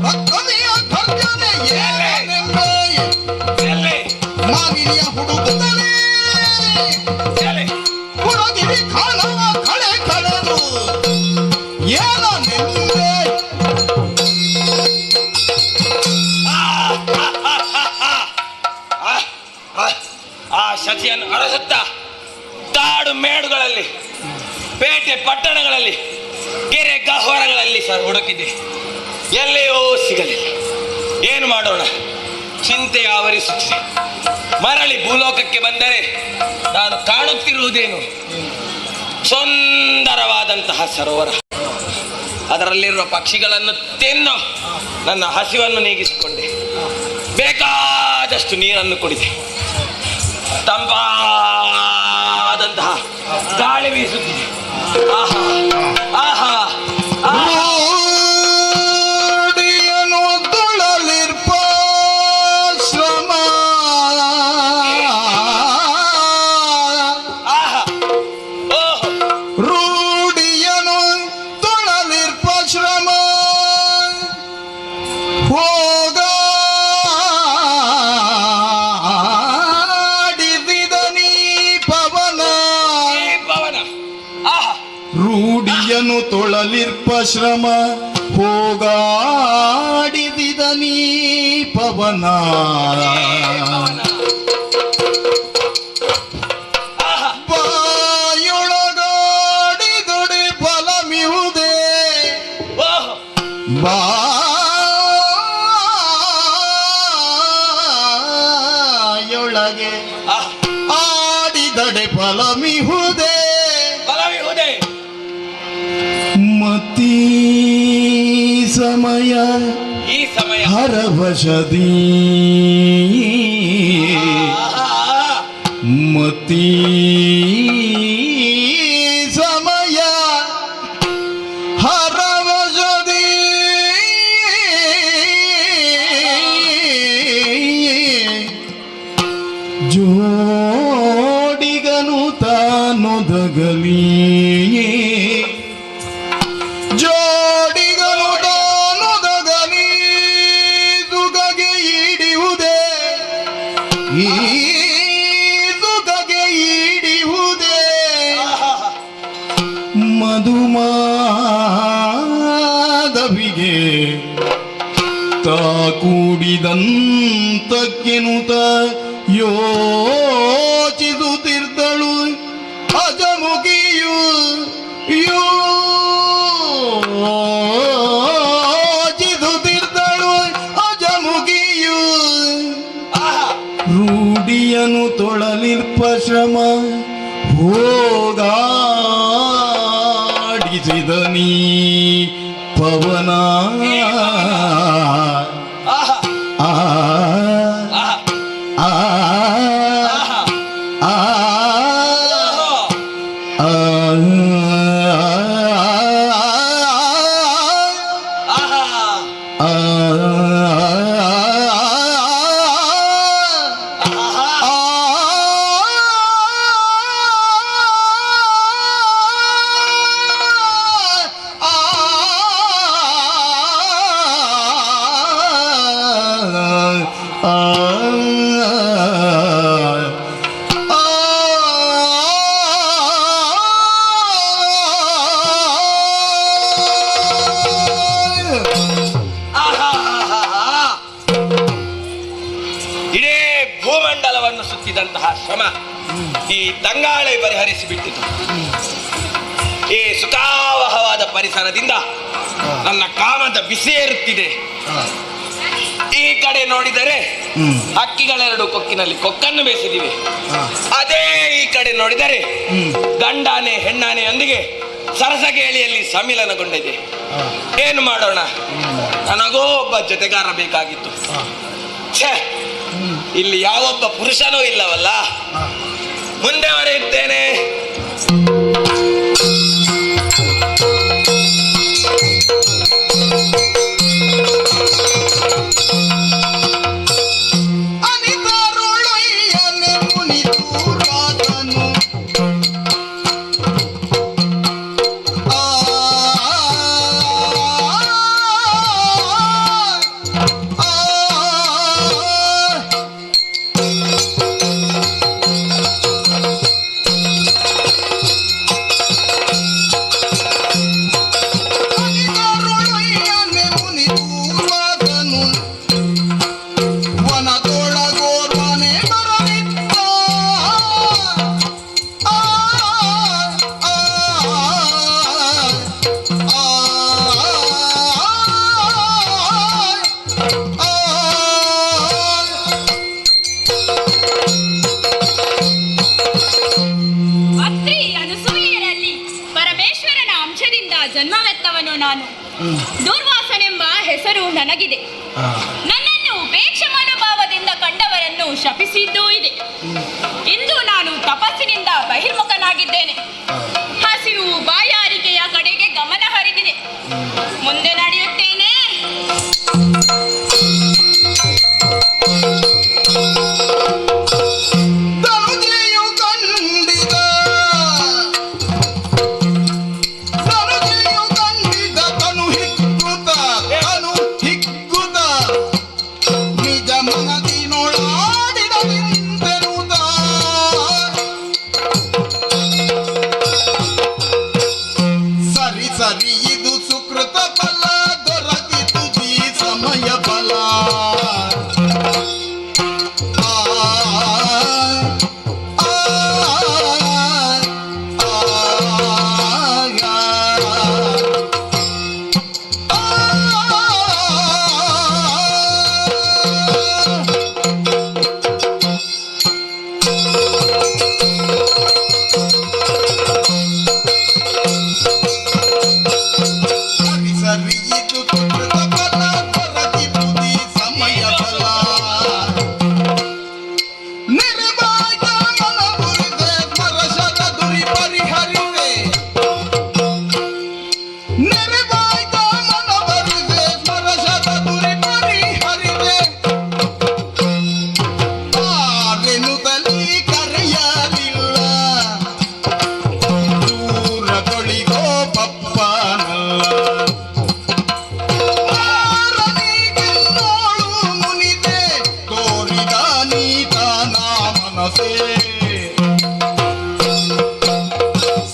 ರಕ್ತದಿಯ ಭರ್ಜನೆ ಏನೋ ನೆಮ್ಮೆ. ಎಲ್ಲಿ? ಮಾನಿನಿಯ ಹುಡುಕುತ್ತಲೇ ಎಲ್ಲಿ? ಹುಡುಗಿರಿ ಕಾಣವ ಕಳೆ ಕಳೆದು. ಏನೋ ನೆಮ್ಮೆ. ಆ ಶಚಿಯನ್ನು ಅರಸುತ್ತಾ ಕಾಡು ಮೇಡುಗಳಲ್ಲಿ, ಪೇಟೆ ಪಟ್ಟಣಗಳಲ್ಲಿ, ಕೆರೆ ಗಹ್ವರಗಳಲ್ಲಿ ಹುಡುಕಿದೆ. ಎಲ್ಲಿಯೂ ಸಿಗಲಿಲ್ಲ. ಏನು ಮಾಡೋಣ? ಚಿಂತೆ ಆವರಿಸುತ್ತಿದೆ. ಮರಳಿ ಭೂಲೋಕಕ್ಕೆ ಬಂದರೆ ನಾನು ಕಾಣುತ್ತಿರುವುದೇನು? ಸುಂದರವಾದಂತಹ ಸರೋವರ. ಅದರಲ್ಲಿರುವ ಪಕ್ಷಿಗಳನ್ನು ತಿನ್ನು ನನ್ನ ಹಸಿವನ್ನು ನೀಗಿಸಿಕೊಂಡೆ. ಬೇಕಾದಷ್ಟು ನೀರನ್ನು ಕುಡಿದೆ. ತಂಪಾದಂತಹ ಗಾಳಿ ಬೀಸುತ್ತಿದೆ. ಆಹಾ ಆಹಾ ಆಹಾ. ರೂಢಿಯನು ತುಳಲಿರ್ಪ ಶ್ರಮ. ಆಹಾ. ಓಹೋ. ರೂಢಿಯನು ತುಳಲಿರ್ಪ ಶ್ರಮ. ಹೋಗ ತೊಳಲಿರ್ಪ ಶ್ರಮ ಹೋಗಾಡಿದಿದ ನೀ ಪವನ ಬಾಯೊಳಗಾಡಿದೊಡೆ ಫಲಮಿಹುದೇ ಬಾಯೊಳಗೆ ಆಡಿದಡೆ ಫಲಮಿಹುದೇ ಮತೀ ಸಮಯ ಈ ಸಮಯ ಹರವಶದಿ ಮತೀ ಸಮಯ ಹರವಶದಿ ಜೋಡಿಗನು ತಾನೊದಗಲಿ ಜೋಡಿಗನು ತಾನೊದಗಲಿ ಸುಖಗೆ ಈಡಿಹುದೇ ಈ ಸುಖಗೆ ಈಡಿಹುದೇ ಮಧುಮಾಧವಿಗೆ ತಾ ಕೂಡಿದಂತಕ್ಕೆನುತ ಯೋಚಿಸುತ್ತಿರ್ದಳು ಅಜಮುಖಿಯು ಯೋಚಿಸುತ್ತಿರ್ದಳು ಅಜಮುಖಿಯು ರೂಢಿಯನು ತೊಳಲಿರ್ಪ ಶ್ರಮ ಹೋಗಾಡಿಸಿದ ನೀ ಪವನ ಆ ಆ ಆ ಇಡೀ ಭೂಮಂಡಲವನ್ನು ಸುತ್ತಿದಂತಹ ಶ್ರಮ ಈ ತಂಗಾಳೆ ಪರಿಹರಿಸಿಬಿಟ್ಟಿತು. ಈ ಸುಖಾವಹವಾದ ಪರಿಸರದಿಂದ ನನ್ನ ಕಾಮದ ಬಿಸಿಯೇರುತ್ತಿದೆ. ಈ ಕಡೆ ನೋಡಿದರೆ ಹಕ್ಕಿಗಳೆರಡು ಕೊಕ್ಕಿನಲ್ಲಿ ಕೊಕ್ಕನ್ನು ಬೇಯಿಸಿದಿವೆ. ಅದೇ ಈ ಕಡೆ ನೋಡಿದರೆ ಗಂಡಾನೆ ಹೆಣ್ಣಾನೆಯೊಂದಿಗೆ ಸರಸಗೇಳಿಯಲ್ಲಿ ಸಮ್ಮಿಲನಗೊಂಡಿದೆ. ಏನು ಮಾಡೋಣ, ನನಗೋ ಒಬ್ಬ ಜೊತೆಗಾರ ಬೇಕಾಗಿತ್ತು. ಛೇ, ಇಲ್ಲಿ ಯಾವೊಬ್ಬ ಪುರುಷನೂ ಇಲ್ಲವಲ್ಲ. ಮುಂದೆ ಹೊರೆಯುತ್ತೇನೆ. ಜನ್ಮವೆತ್ತವನು ನಾನು. ದೂರ್ವಾಸನೆಂಬ ಹೆಸರು ನನಗಿದೆ. ನನ್ನನ್ನು ಉಪೇಕ್ಷ ಮನೋಭಾವದಿಂದ ಕಂಡವರನ್ನು ಶಪಿಸಿದ್ದೂ ಇದೆ. ಇಂದು ನಾನು ತಪಸ್ಸಿನಿಂದ ಬಹಿರ್ಮುಖನಾಗಿದ್ದೇನೆ. ಹಸಿವು ಬಾಯಾರಿಕೆಯ ಕಡೆಗೆ ಗಮನ ಹರಿದಿದೆ. ಮುಂದೆ ನಡೆಯುತ್ತೇನೆ. ನೀತನ ಮನಸೇ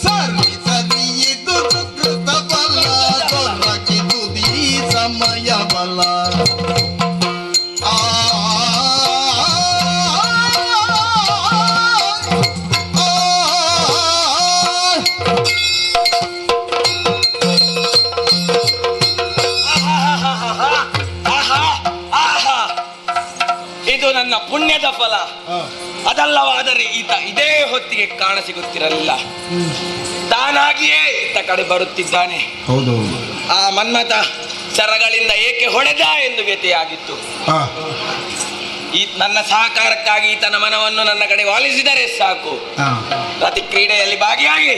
ಸರಿ ಸರಿಯಿದು ಸುಕೃತ ಬಲ ದೊರಕಿದುದಿ ಸಮಯ ಬಲ ಇದು ನನ್ನ ಪುಣ್ಯದ ಫಲ. ಅದಲ್ಲವಾದರೆ ಈತ ಇದೇ ಹೊತ್ತಿಗೆ ಕಾಣಸಿಗುತ್ತಿರಲಿಲ್ಲ. ತಾನಾಗಿಯೇ ಈತ ಕಡೆ ಬರುತ್ತಿದ್ದಾನೆ. ಹೌದು. ಆ ಮನ್ಮಥ ಸರಗಳಿಂದ ಏಕೆ ಹೊಡೆದ ಎಂದು ವ್ಯಥೆಯಾಗಿತ್ತು. ಈ ನನ್ನ ಸಹಕಾರಕ್ಕಾಗಿ ಈತನ ಮನವನ್ನು ನನ್ನ ಕಡೆ ವಾಲಿಸಿದರೆ ಸಾಕು, ಪ್ರತಿ ಕ್ರೀಡೆಯಲ್ಲಿ ಭಾಗಿಯಾಗಿ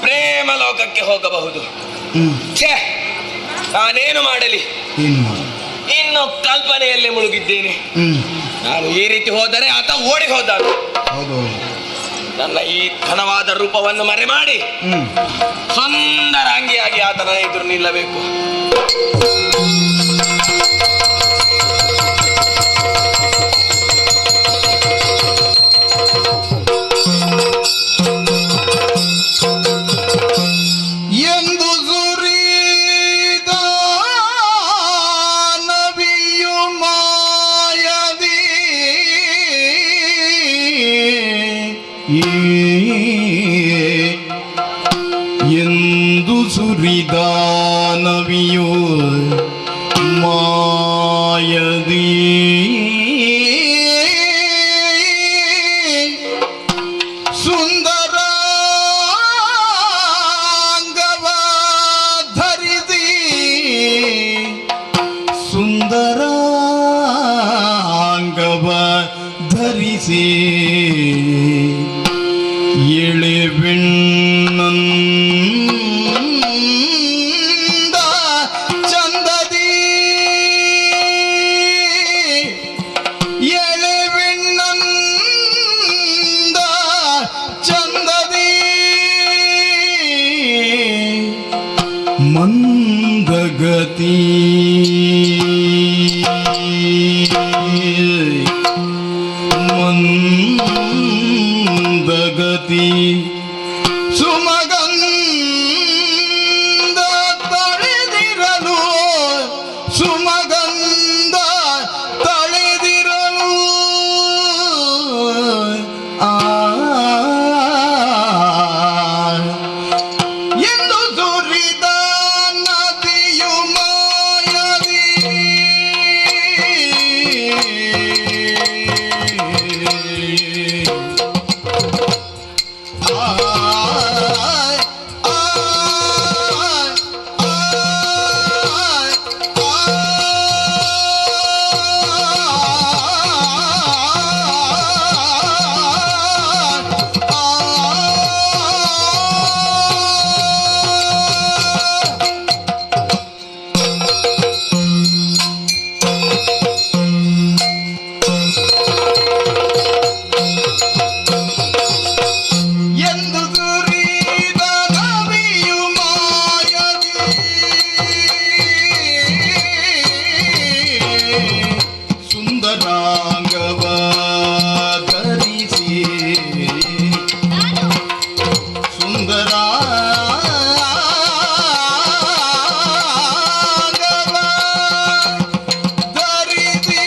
ಪ್ರೇಮ ಲೋಕಕ್ಕೆ ಹೋಗಬಹುದು. ಛೇ, ನಾನೇನು ಮಾಡಲಿ, ಇನ್ನು ಕಲ್ಪನೆಯಲ್ಲಿ ಮುಳುಗಿದ್ದೇನೆ. ನಾನು ಈ ರೀತಿ ಹೋದರೆ ಆತ ಓಡಿ ಹೋದ. ನನ್ನ ಈ ಘನವಾದ ರೂಪವನ್ನು ಮರೆ ಮಾಡಿ ಸುಂದರಾಂಗಿಯಾಗಿ ಆತನ ಎದುರು ನಿಲ್ಲಬೇಕು. ಎಂದು ಸುರಿದ ನವಿಯು ಮಾಯದಿ ಎಂದು ಸುರಿದ ನವಿಯು ಮಾಯದಿ ಸುಂದರ ಧರಿಸಿ ಸುಂದರಾಂಗವ ಧರಿಸಿ ಎಳೆವೆಣ್ಣಂದ ಚಂದದಿ ಎಳೆವೆಣ್ಣಂದ ಚಂದದಿ ಮಂದಗತಿ ಮಂದಗತಿ ಸುಮಗಂಧ ತಳೆದಿರಲು ಸುಮಗಂಧ ತಳೆದಿರಲು ಎಂದು ಸುರಿದ ನದಿಯು ಮಾಯದಿ ಎಂದು ಸುರಿದ ನವಿಯು ಮಾಯದಿ ಸುಂದರಾಂಗವ ಧರಿಸಿ ಸುಂದರಾಂಗವ ಧರಿಸಿ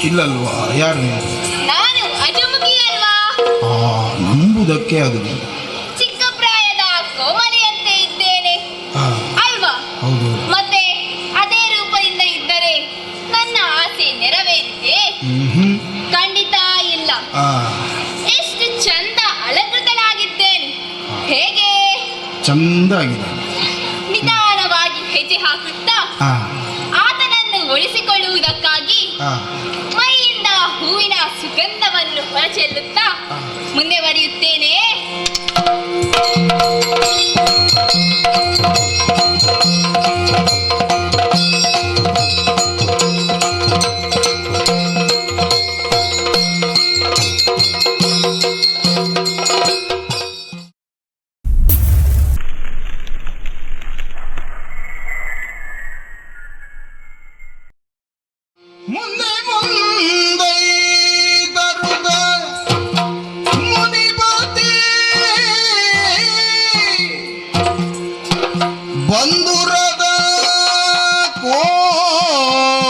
ಇಲ್ಲಲ್ವಾ? ಯಾರು ನೀವು? ನಾನು ಅಜಮುಖಿ ಅಲ್ವಾ? ನಂಬುದಕ್ಕೆ ಆಗುದಿಲ್ಲ. ಚಿಕ್ಕ ಪ್ರಾಯದ ಕೋಮಲಿಯಂತೆ ಇದ್ದೇನೆ ಅಲ್ವಾ? ಹೌದು. ಮತ್ತೆ ಅದೇ ರೂಪದಿಂದ ಇದ್ದರೆ ನನ್ನ ಆಸೆ ನೆರವೇರಿದೆ? ಖಂಡಿತ ಇಲ್ಲ. ಎಷ್ಟು ಚಂದ ಅಲಂಕೃತನಾಗಿದ್ದೇನೆ. ಹೇಗೆ? ಚಂದ ಆಗಿದೆ. ನಿಧಾನವಾಗಿ ಹೆಜ್ಜೆ ಹಾಕುತ್ತಾ ಆತನನ್ನು ಒಲಿಸಿಕೊಳ್ಳುವುದಕ್ಕಾಗಿ ಮೈಯಿಂದ ಹೂವಿನ ಸುಗಂಧವನ್ನು ಹೊರಚೆಲ್ಲುತ್ತಾ ಮುಂದೆ ಬರೆಯುತ್ತೇನೆ. ಮುಂದೆ ಮುಂದೆ ತರುದ ಮುನಿಪತಿ ಬಂಧುರದ ಕೋಮಲೆಯ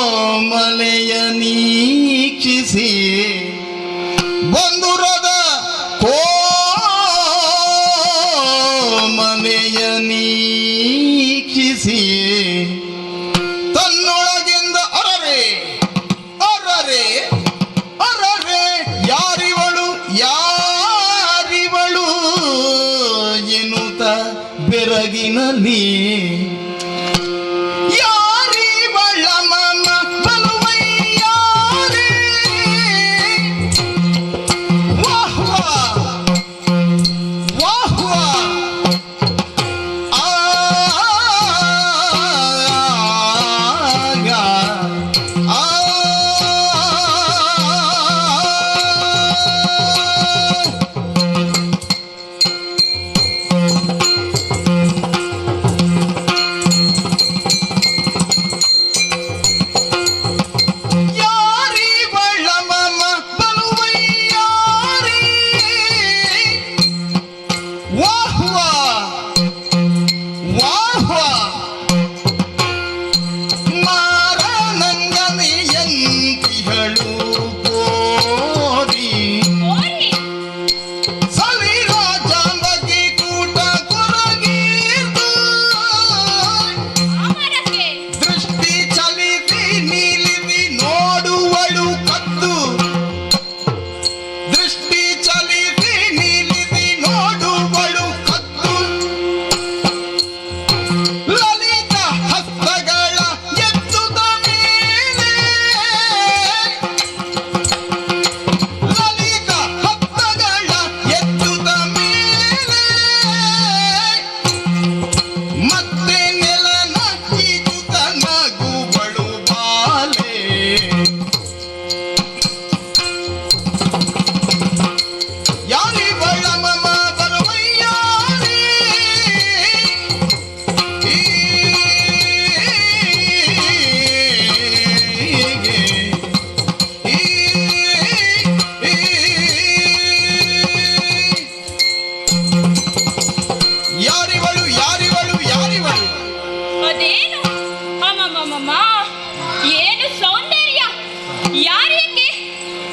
ನೀಕ್ಷಿಸಿ ಬಂಧುರದ ಕೋಮಲೆಯ ನೀಕ್ಷಿಸಿ ತನ್ನೊಳಗಿಂದ ಅರರೆ ಅರರೆ ಅರರೆ ಯಾರಿವಳು ಯಾರಿವಳು ಎನ್ನುತ್ತ ಬೆರಗಿನಲ್ಲಿ ಯಾರಿವಳ ಮಮ ಬಲುವಯ್ಯಾರೆ ವಾಹ್ ವಾಹ್ ವಾಹ್ ವಾಹ್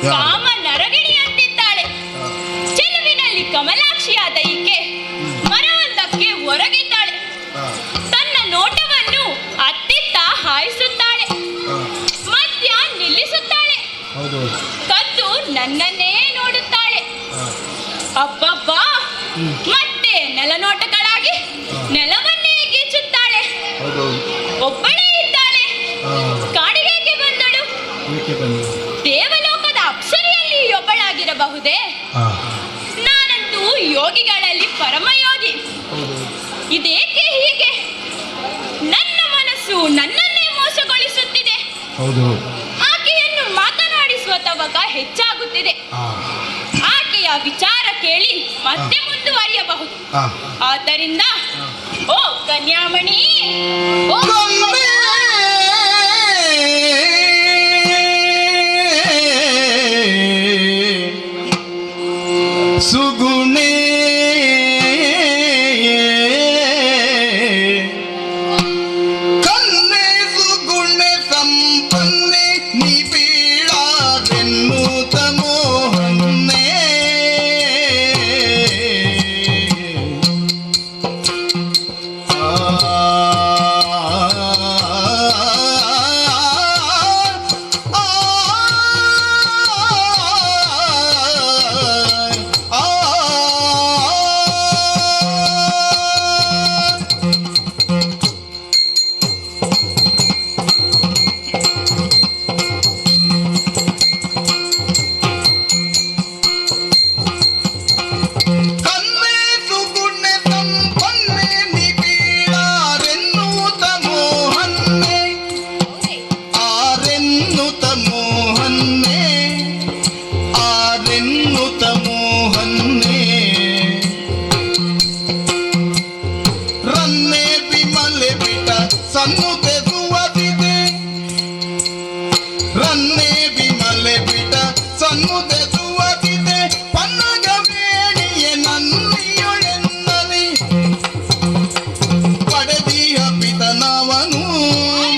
ಕಾಮ ನರಗಿಣಿ ಅಂತಿದ್ದಾಳೆ. ಚೆಲುವಿನಲ್ಲಿ ಕಮಲಾಕ್ಷಿಯಾದ ಈಕೆ ಮನವೊಂದಕ್ಕೆ ಹೊರಗಿದ್ದಾಳೆ. ತನ್ನ ನೋಟವನ್ನು ಅತ್ತಿತ್ತ ಹಾಯಿಸುತ್ತಾಳೆ, ಮಧ್ಯ ನಿಲ್ಲಿಸುತ್ತಾಳೆ, ಕದ್ದು ನನ್ನನ್ನೇ ನೋಡುತ್ತಾಳೆ. ಅಬ್ಬಬ್ಬಾ, ಮತ್ತೆ ನೆಲನೋಟಗಳಾಗಿ ನೆಲವನ್ನೇ ಗೀಚುತ್ತಾಳೆ. ಒಬ್ಬಳೇ ಇದ್ದಾಳೆ. ಕಾಡಿಗೇಕೆ ಬಂದಳು? ದೇವಲೋಕದ ಅಪ್ಸರಿಯಲ್ಲಿ ಒಬ್ಬಳಾಗಿರಬಹುದೇ? ನಾನಂತೂ ಯೋಗಿಗಳಲ್ಲಿ ಪರಮಯೋಗಿ. ಇದೇಕೆ ಹೀಗೆ? ನನ್ನ ಮನಸ್ಸು ನನ್ನನ್ನೇ ಮೋಸಗೊಳಿಸುತ್ತಿದೆ. ಆಕೆಯನ್ನು ಮಾತನಾಡಿಸುವ ತವಕ ಹೆಚ್ಚಾಗುತ್ತಿದೆ. ಆಕೆಯ ವಿಚಾರ ಕೇಳಿ ಮತ್ತೆ ಮುಂದುವರಿಯಬಹುದು. ಆದ್ದರಿಂದ ಓ ಕನ್ಯಾಮಣಿ, ಓ ಸುಗುಣೆ ಕನ್ನೆ ಸುಗುಣೆ ಸಂಪನ್ನೆ ನಿಬಿಡ ಮುದೆದುವದಿದೆ ಪನ್ನಗವೇಣಿಯೇ ನನ್ನಿಯೊಳೆನ್ನಲಿ ಪಡೆದಿಯ ಪಿತನವನು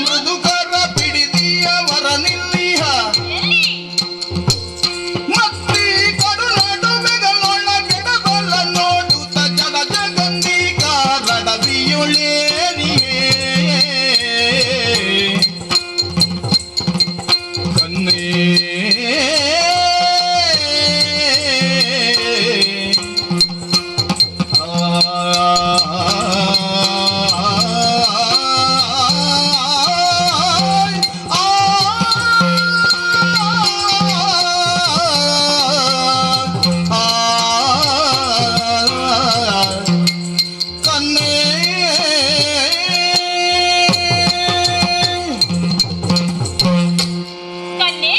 ಮೃದುಕರ ಪಿಡಿದಿಯವರ ನಿಲ್ಲಿಹ ಮತ್ತಿ ಕಡು ನಡುವೆಗಳೊಳ ಗಿಡಗೊಲ್ಲ ನೋಡುತ್ತ ಜಡ ಜಗಂಧಿಕಾರಡವಿಯೊಳೇನಿಯೇ ಕನ್ನೇ ಕನ್ಯೆ,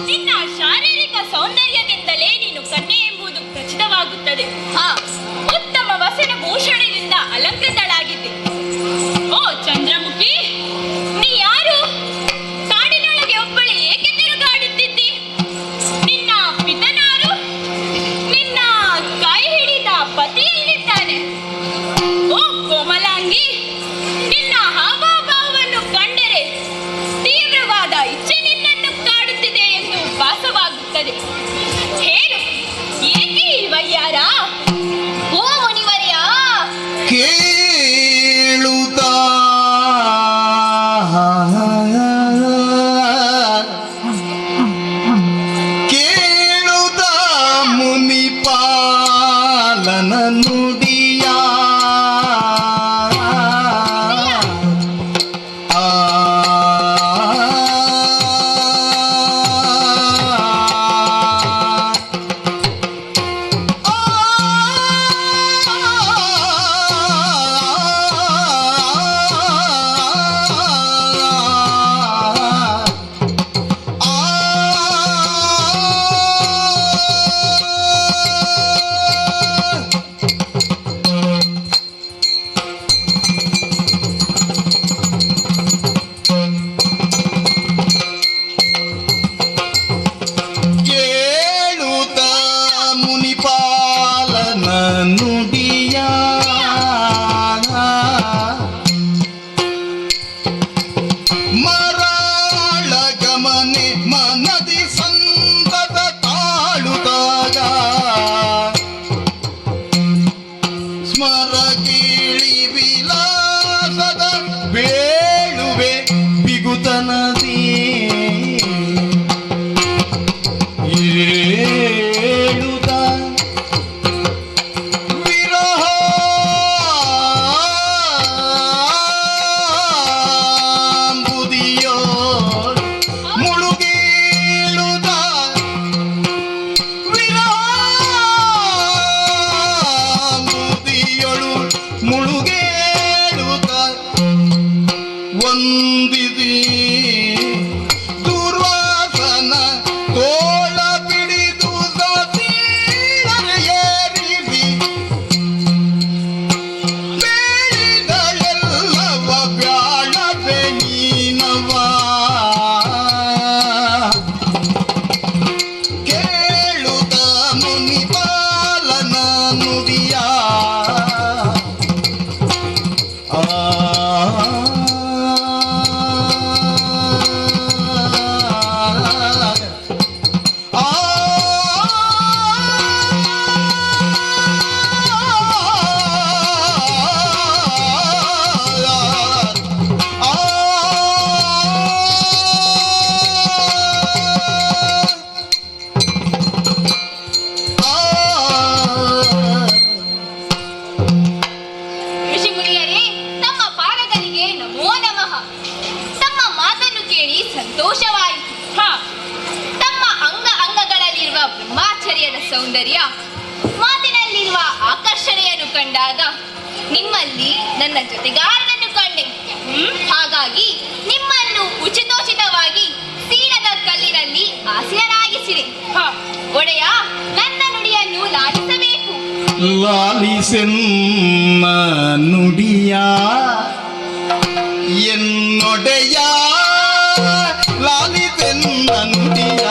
ನಿನ್ನ ಶಾರೀರಿಕ ಸೌಂದರ್ಯದಿಂದಲೇ ನೀನು ಕನ್ಯೆ ಎಂಬುದು ಖಚಿತವಾಗುತ್ತದೆ. ಉತ್ತಮ ವಸನ ಭೂಷಣದಿಂದ ಅಲಂಕೃತಳಾಗಿದ್ದೆ. ಓ ಚಂದ್ರಮುಖಿ, ನೀ ಯಾರು? ಕಾಡಿನೊಳಗೆ ಒಬ್ಬಳೆ ಏಕೆ ತಿರುಗಾಡುತ್ತಿದ್ದಿ? ನಿನ್ನ ಪಿತನಾರು? ನಿನ್ನ ಕೈ ಹಿಡಿದ ಪತಿಯಲ್ಲಿದ್ದಾನೆ. ಓ ಕೋಮಲಾಂಗಿ, ನಿನ್ನ ಹಾವಭಾವವನ್ನು ಕಂಡರೆ ತೀವ್ರವಾದ ಇಚ್ಛೆ ನಿನ್ನನ್ನು ಕಾಡುತ್ತಿದೆ ಎಂದು ಭಾಸವಾಗುತ್ತದೆ. ಹೇಳು, ಏಕೆ ಈ ವಯ್ಯಾರ? ಓ ಮುನಿವರ್ಯ, ಕೇಳುತ್ತಾ ಕೇಳುತ್ತಾ ಮುನಿಪಾಲನ ನುಡಿಯ ಕೇಳುತ್ತ ಮುನಿಪಾಲನ ನುಡಿಯ ಮರಾಳ ಗಮನೆ ಮನದಿ ಸಂತತ ತಾಳುದಾಗ ಸ್ಮರ ಕೀಳಿ ವಿಲಾಸದ ಬೇಳುವೆ ಬಿಗುತನದಿ ಏಳುತ್ತ ವಿರಹ ಬುದಿಯೋ ಮುಳುಗೇಳುತ್ತ ವಿರಹ ಬುದಿಯೊಳು ಮುಳುಗೇಳುತ್ತ ಒಂದಿದಿ ದುರ್ವಾಸನ ತೋಳ ಬಿಡಿದು ಏರಿಸಿ ಬೇಳಿಗಳೆಲ್ಲವ ಬ್ಯಾಳವೆ ನೀನವ ಕೇಳುತ್ತ ಮುನಿಪಾಲನ ನುಡಿಯ ಋಷಿಮುನಿಯರೇ, ತಮ್ಮ ಪಾದಗಳಿಗೆ ನಮೋ ನಮಃ. ತಮ್ಮ ಮಾತನ್ನು ಕೇಳಿ ಸಂತೋಷವಾಯಿತು. ತಮ್ಮ ಅಂಗ ಅಂಗಗಳಲ್ಲಿರುವ ಬ್ರಹ್ಮಾಚರ್ಯದ ಸೌಂದರ್ಯ, ಮಾತಿನಲ್ಲಿರುವ ಆಕರ್ಷಣೆಯನ್ನು ಕಂಡಾಗ ನಿಮ್ಮಲ್ಲಿ ನನ್ನ ಜೊತೆಗಾರನನ್ನು ಕಂಡೆ. ಹಾಗಾಗಿ ನಿಮ್ಮನ್ನು ಉಚಿತೋಚಿತವಾಗಿ ಸೀಳದ ಕಲ್ಲಿನಲ್ಲಿ ಆಸೀನರಾಗಿಸಿದೆ. ಒಡೆಯ, ನನ್ನ ನುಡಿಯನ್ನು ಲಾಲಿಸಬೇಕು. ಲಾಲಿಸೆನ್ನ ನುಡಿಯ ಎನ್ನೊಡೆಯ ಲಾಲಿಸೆನ್ನ ನುಡಿಯ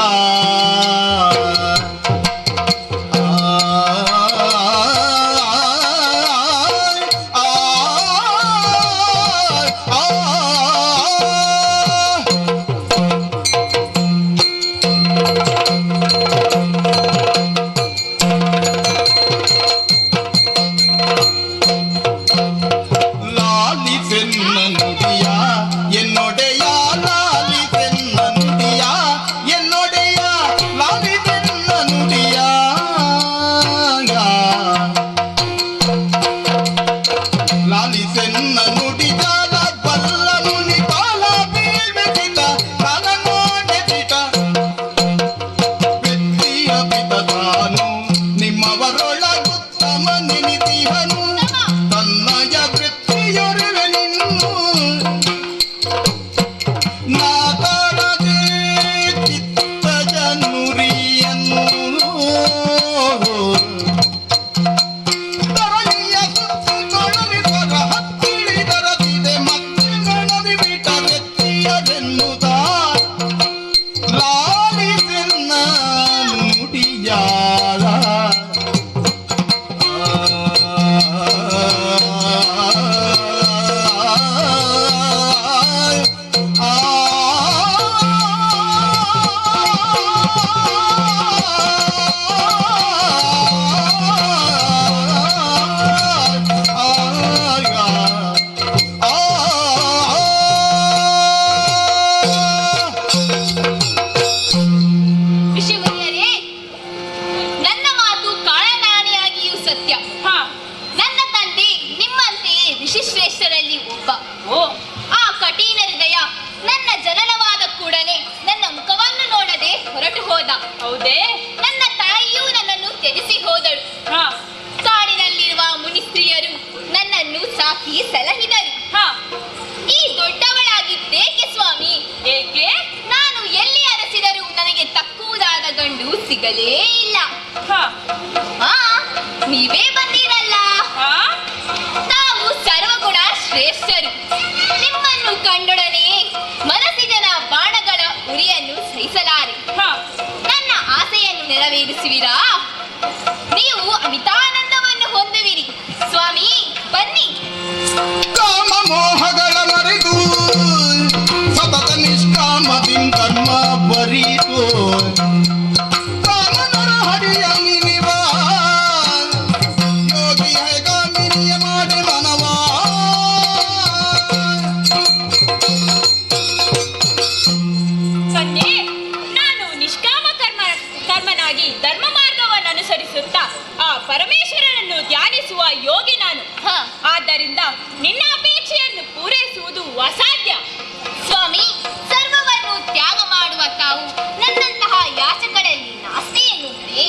ಹೌದೇ? ನನ್ನ ತಾಯಿಯೂ ನನ್ನನ್ನು ತ್ಯಜಿಸಿ ಹೋದಳು. ಕಾಡಿನಲ್ಲಿರುವ ಮುನಿಸ್ತ್ರೀಯರು ನನ್ನನ್ನು ಸಾಕಿ ಸಲಹಿದರು. ಈ ದೊಡ್ಡವಳಾಗಿದ್ದೇಕೆ ಸ್ವಾಮಿ? ಏಕೆ? ನಾನು ಎಲ್ಲಿ ಅರಸಿದರೂ ನನಗೆ ತಕ್ಕುವುದಾದ ಗಂಡು ಸಿಗಲೇ ಇಲ್ಲ. ನೀವೇ ಬಂದಿರಲ್ಲ. ತಾವು ಸರ್ವಗುಣ ಶ್ರೇಷ್ಠರು. ನಿಮ್ಮನ್ನು ಕಂಡೊಡನೆ ಮನಸ್ಸಿನ ಬಾಣಗಳ ಉರಿಯನ್ನು ಸಹಿಸಲಾರೆ. ನನ್ನ ಆಸೆಯನ್ನು ನೆರವೇರಿಸುವಿರಾ? ನೀವು ಅಮಿತಾನಂದವನ್ನು ಹೊಂದುವಿರಿ. ಸ್ವಾಮಿ ಬನ್ನಿ. ಕಾಮ ಮೋಹಗಳ ಮರೆತು ಸತತ ನಿಷ್ಕಾಮದಿ ಕರ್ಮ ಬರಿತು ಕಾಮನರ ಹರಿಯ ನಿನಿವ ಯೋಗಿ ಹೇಗಾಮಿನಿಯ ಮಾಡಿ ಮನವಾ ಕನ್ಯೆ, ನಾನು ನಿಷ್ಕಾಮ ಕರ್ಮನಾಗಿ ಧರ್ಮ ಮಾರ್ಗವನ್ನು ಅನುಸರಿಸುತ್ತಾ ಆ ಪರಮೇಶ್ವರನನ್ನು ಧ್ಯಾನಿಸುವ ಯೋಗಿ ನಾನು. ಆದ್ದರಿಂದ ನಿನ್ನ ಅಪೇಕ್ಷೆಯನ್ನು ಪೂರೈಸುವುದು ಅಸಾಧ್ಯ. ಸ್ವಾಮಿ, ಸರ್ವವನ್ನು ತ್ಯಾಗ ಮಾಡುವ ತಾವು ನನ್ನಂತಹ ಯಾಚಕರಲ್ಲಿ ನಾಸ್ತಿ ಎನ್ನುವುದೇ?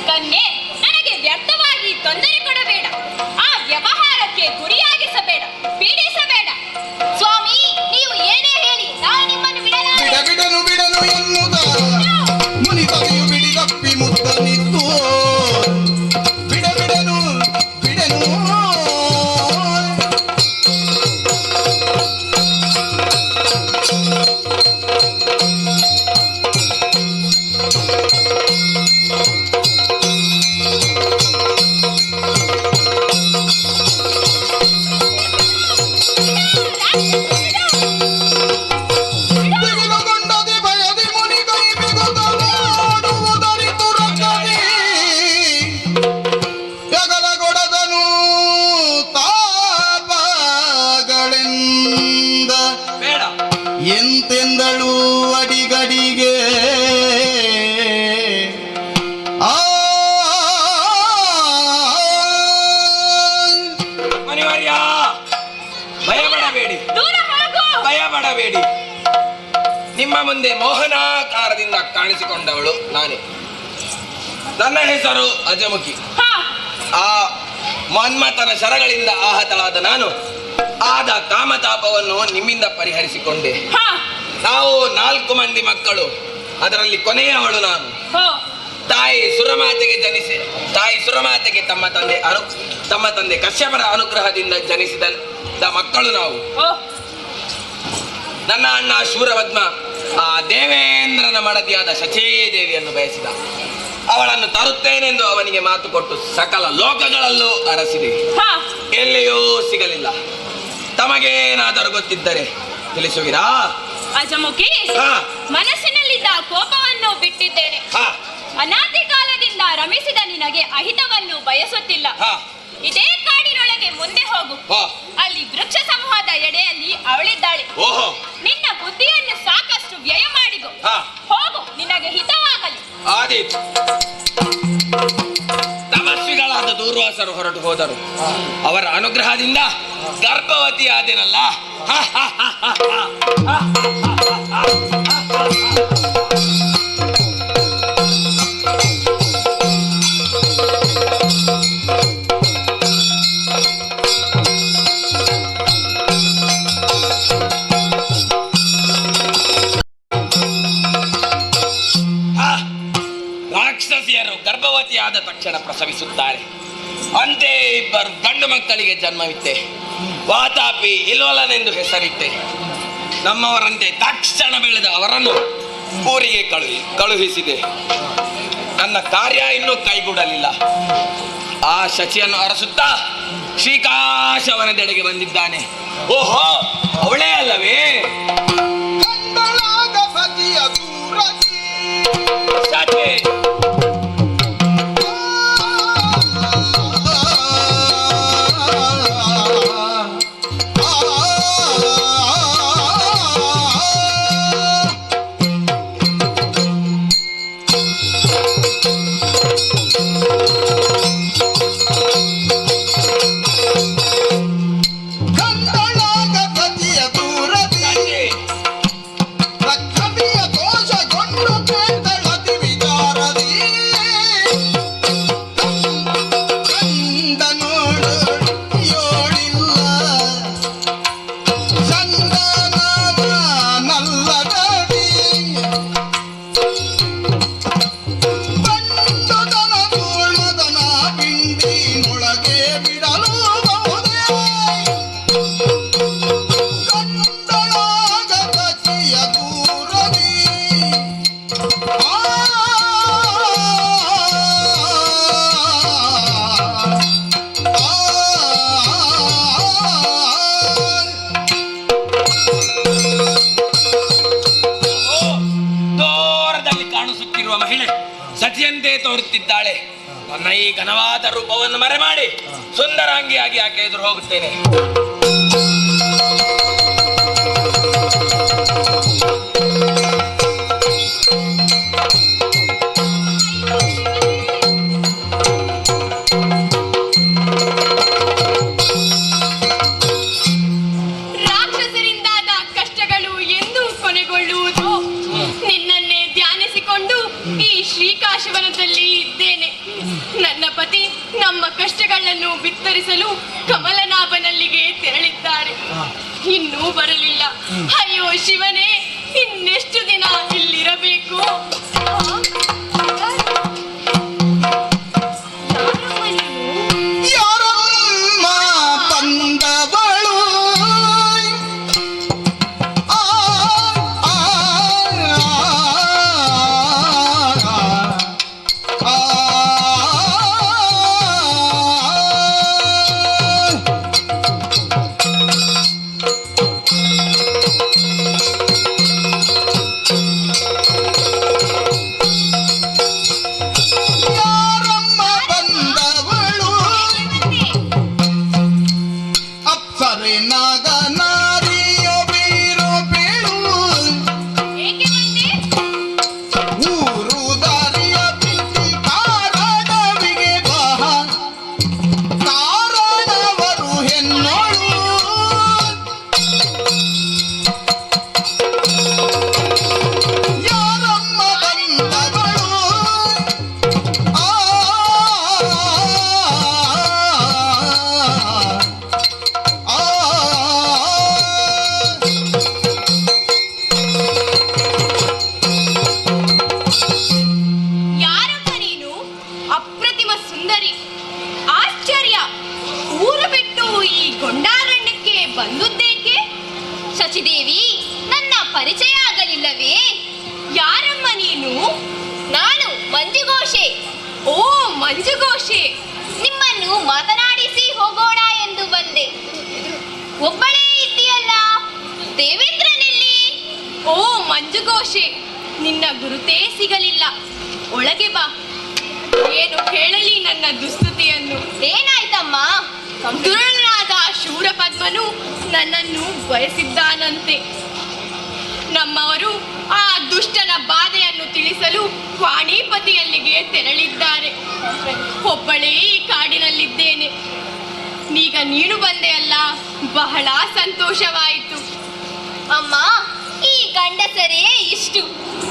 ಕನ್ಯೆ, ನನಗೆ ವ್ಯರ್ಥವಾಗಿ ತೊಂದರೆ ಕೊಡಬೇಡ. ಆ ವ್ಯವಹಾರಕ್ಕೆ ಗುರಿಯಾಗಿಸಬೇಡ, ಪೀಡಿಸಬೇಡ. ಸ್ವಾಮಿ, ನೀವು ಏನೇ ಹೇಳಿ ನಾನು ನಿಮ್ಮನ್ನು ಬಿಡಲಾರೆ. ಬಿಡನು ಎನ್ನುವುದ ಮುನಿತನೆಯು ಬಿಡಿದಪ್ಪಿ ಮುತ್ತನಿತ್ತು ಬಿಡನು ಬಿಗಿಲುಗೊಂಡದಿ ಭಯದಿ ಮುನಿ ಕೈ ಬಿಗುತ್ತ ಮಾಡುವುದರಿತು ರಕ್ಕದಿ ಯಗಲಗೊಡದನು ತಾಪಗಳೆಂದ ಬೇಡ. ಎಂತೆಂದಳು ಅಡಿಗಡಿಗೆ ಆ ಮನಿವರ್ಯ, ಭಯಪಡಬೇಡಿ, ಭಯಪಡಬೇಡಿ. ನಿಮ್ಮ ಮುಂದೆ ಮೋಹನಾಕಾರದಿಂದ ಕಾಣಿಸಿಕೊಂಡವಳು ನಾನೇ. ನನ್ನ ಹೆಸರು ಅಜಮುಖಿ. ಆ ಮನ್ಮಥನ ಶರಗಳಿಂದ ಆಹತಳಾದ ನಾನು ಆದ ಕಾಮತಾಪವನ್ನು ನಿಮ್ಮಿಂದ ಪರಿಹರಿಸಿಕೊಂಡೆ. ನಾವು 4 ಮಂದಿ ಮಕ್ಕಳು, ಅದರಲ್ಲಿ ಕೊನೆಯವಳು ನಾನು. ತಾಯಿ ಸುರಮಾತೆಗೆ ತಮ್ಮ ತಂದೆ ಕಶ್ಯಪರ ಅನುಗ್ರಹದಿಂದ ಜನಿಸಿದ ಮಕ್ಕಳು ನಾವು. ನನ್ನ ಅಣ್ಣ ಶೂರಪದ್ಮ ಆ ದೇವೇಂದ್ರನ ಮಡದಿಯಾದ ಶಚೀದೇವಿಯನ್ನು ಬಯಸಿದ. ಅವಳನ್ನು ತರುತ್ತೇನೆಂದು ಅವನಿಗೆ ಮಾತು ಕೊಟ್ಟು ಸಕಲ ಲೋಕಗಳಲ್ಲೂ ಅರಸಿದೆ. ಎಲ್ಲಿಯೂ ಸಿಗಲಿಲ್ಲ. ತಮಗೇನಾದರೂ ಗೊತ್ತಿದ್ದರೆ ತಿಳಿಸುವಿರಾ? ಅಜಮುಖಿ, ಮನಸ್ಸಿನಲ್ಲಿದ್ದ ಕೋಪವನ್ನು ಬಿಟ್ಟಿದ್ದೇನೆ. ಅನಾದಿ ಕಾಲದಿಂದ ರಮಿಸಿದ ನಿನಗೆ ಅಹಿತವನ್ನು ಬಯಸುತ್ತಿಲ್ಲ. ಇದೇ ಕಾಡಿನೊಳಗೆ ಮುಂದೆ ಹೋಗು. ಅಲ್ಲಿ ವೃಕ್ಷ ಸಮೂಹದ ಎಡೆಯಲ್ಲಿ ಅವಳಿದ್ದಾಳೆ. ನಿನ್ನ ಬುದ್ಧಿಯನ್ನು ಸಾಕಷ್ಟು ವ್ಯಯ ಮಾಡಿಗು. ಹೋಗು, ನಿನಗೆ ಹಿತವಾಗಲಿ. ಆದೀತು. ತಪಸ್ವಿಗಳಾದ ದೂರ್ವಾಸರು ಹೊರಟು ಹೋದರು. ಅವರ ಅನುಗ್ರಹದಿಂದ ಗರ್ಭವತಿಯಾದೆನಲ್ಲ. ರಾಕ್ಷಸಿಯರು ಗರ್ಭವತಿಯಾದ ತಕ್ಷಣ ಪ್ರಸವಿಸುತ್ತಾರೆ. ಅಂತೆ ಇಬ್ಬರು ಗಂಡು ಮಕ್ಕಳಿಗೆ ಜನ್ಮವಿತ್ತೆ. ವಾತಾಪಿ ಇಲ್ವಲನೆಂದು ಹೆಸರಿಟ್ಟೆ. ನಮ್ಮವರಂತೆ ತಕ್ಷಣ ಬೆಳೆದ ಅವರನ್ನು ಊರಿಗೆ ಕಳುಹಿಸಿದೆ. ನನ್ನ ಕಾರ್ಯ ಇನ್ನೂ ಕೈಗೂಡಲಿಲ್ಲ. ಆ ಶಚಿಯನ್ನು ಅರಸುತ್ತಾ ಶ್ರೀಕಾಶವನದೆಡೆಗೆ ಬಂದಿದ್ದಾನೆ. ಓಹೋ, ಅವಳೇ ಅಲ್ಲವೇ? ಕಂಡಳಾಗ ಸತಿಯ ದೂರದಿ ಶಚಿ, ಕಂಡಳಾಗ ಸತಿಯ ದೂರದಿ ಕಾಣಿಸುತ್ತಿರುವ ಮಹಿಳೆ ಸತಿಯಂತೆ ತೋರುತ್ತಿದ್ದಾಳೆ. ನನ್ನ ಈ ಘನವಾದ ರೂಪವನ್ನು ಮರೆಮಾಡಿ ಸುಂದರಾಂಗಿಯಾಗಿ ಆಕೆ ಎದುರು ಹೋಗುತ್ತೇನೆ. ರಾಕ್ಷಸರಿಂದಾದ ಕಷ್ಟಗಳು ಎಂದೂ ಕೊನೆಗೊಳ್ಳುವುದು. ನಿನ್ನನ್ನೇ ಧ್ಯಾನಿಸಿಕೊಂಡು ಈ ಶ್ರೀಕಾಶವನದಲ್ಲಿ ಇದ್ದೇನೆ. ನನ್ನ ಪತಿ ನಮ್ಮ ಕಷ್ಟಗಳನ್ನು ಬಿತ್ತರಿಸಲು ಕಮಲನಾಭನಲ್ಲಿಗೆ ತೆರಳಿದ್ದಾರೆ. ಇನ್ನೂ ಬರಲಿಲ್ಲ. ಅಯ್ಯೋ ಶಿವನೇ, ಇನ್ನೆಷ್ಟು ದಿನ ಇಲ್ಲಿರಬೇಕು? ಯಾರಮ್ಮ ಬಂದವಳು ಆ, ಆ, ಆ, ಆ. ಯಾರಮ್ಮ ಬಂದವಳು ಅಪ್ಸರೆ ನಾಗ ನಾರಿಯೋ ಬೀರೋ ಬೀಳು ಏಕೆ ಬಂದೆ? ಊರು ದಾರಿಯ ಬಿಟ್ಟಿ ಕಾರಣವಿಗೆ ಬಹ ಕಾರಣವರು ಹೆಣ್ಣೋಳು ಯಾರಮ್ಮ ಬಂದವಳು ಆ, ಆ, ಆ. ಯಾರಮ್ಮ ನೀನು? ಅಪ್ರತಿಮ ಸುಂದರಿ, ಆಶ್ಚರ್ಯ. ಊರು ಬಿಟ್ಟು ಈ ಗೊಂಡಾರಣ್ಯಕ್ಕೆ ಬಂದುದ್ದೇಕೆ? ಶಚಿದೇವಿ, ನನ್ನ ಪರಿಚಯ ಆಗಲಿಲ್ಲವೇ? ಯಾರಮ್ಮ ನೀನು? ನಾನು ಮಂಜುಘೋಷೆ. ಓ ಮಂಜುಘೋಷೆ, ನಿಮ್ಮನ್ನು ಮಾತನಾಡಿಸಿ ಹೋಗೋಣ ಎಂದು ಬಂದೆ. ಒಬ್ಬಳೇ ಇದ್ದೀಯಲ್ಲ, ದೇವೇಂದ್ರನೆಲ್ಲಿ? ಓ ಮಂಜುಘೋಷೆ, ನಿನ್ನ ಗುರುತೇ ಸಿಗಲಿಲ್ಲ. ಒಳಗೆ ಬಾ. ಏನು ಹೇಳಲಿ ನನ್ನ ದುಸ್ಥಿತಿಯನ್ನು? ಏನಾಯ್ತಮ್ಮ? ದುರುಳನಾದ ಶೂರಪದ್ಮನು ನನ್ನನ್ನು ಬಯಸಿದ್ದಾನಂತೆ. ನಮ್ಮವರು ಆ ದುಷ್ಟನ ಬಾಧೆಯನ್ನು ತಿಳಿಸಲು ವಾಣಿಪತಿಯಲ್ಲಿಗೆ ತೆರಳಿದ್ದಾರೆ. ಒಬ್ಬಳೇ ಈ ಕಾಡಿನಲ್ಲಿದ್ದೇನೆ. ಈಗ ನೀನು ಬಂದೆಯಲ್ಲ, ಬಹಳ ಸಂತೋಷವಾಯಿತು. ಅಮ್ಮ, ಈ ಗಂಡಸರೇ ಇಷ್ಟು.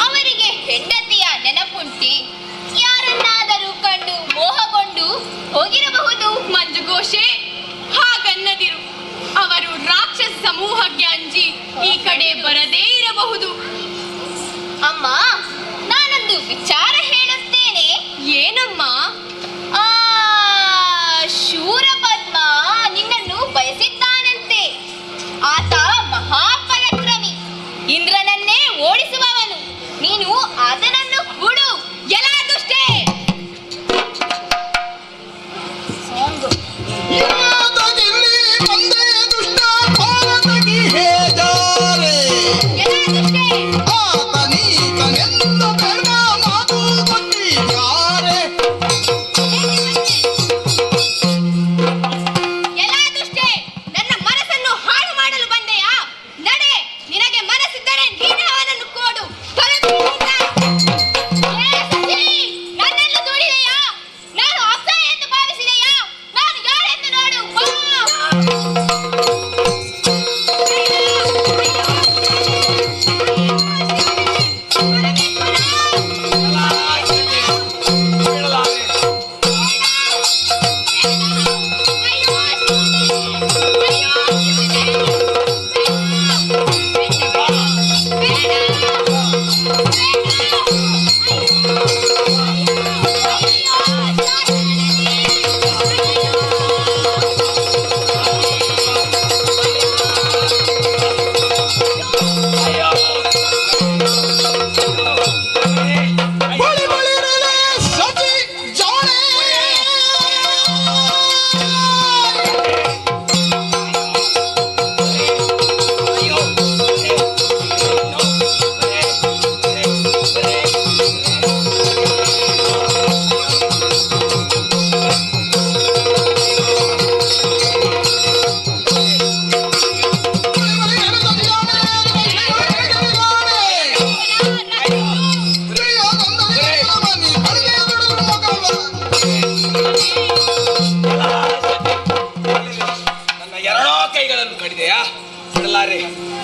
ಅವರಿಗೆ ಹೆಂಡತಿಯ ನೆನಪುಂಟಿ? ಯಾರನ್ನಾದರೂ ಕಂಡು ಮೋಹಗೊಂಡು ಹೋಗಿರಬಹುದು. ಮಂಜುಘೋಷೆ, ಹಾಗನ್ನದಿರು. ಅವರು ರಾಕ್ಷಸ ಸಮೂಹಕ್ಕೆ ಅಂಜಿ ಈ ಕಡೆ ಬರದೇ ಇರಬಹುದು. ಅಮ್ಮ, ನಾನೊಂದು ವಿಚಾರ ಹೇಳುತ್ತೇನೆ. ಏನಮ್ಮ? ಆ ಶೂರಪದ್ಮ ನಿನ್ನನ್ನು ಬಯಸಿದ್ದಾನಂತೆ. ಆತ ಮಹಾಪರಾಕ್ರಮಿ, ಇಂದ್ರನನ್ನೇ ಓಡಿಸುವವನು. ನೀನು ಆತನನ್ನು ಕೂಡು. ಎಲ್ಲ ದುಷ್ಟೇ. ಯಾದಗಿರಿ ಒಂದೇ ದುಷ್ಟ ಭಾರತಗಿ ಹೇಜಾರೆ ಎಲ್ಲ ದುಷ್ಟೇ. ಆತನೀತನೆಂದು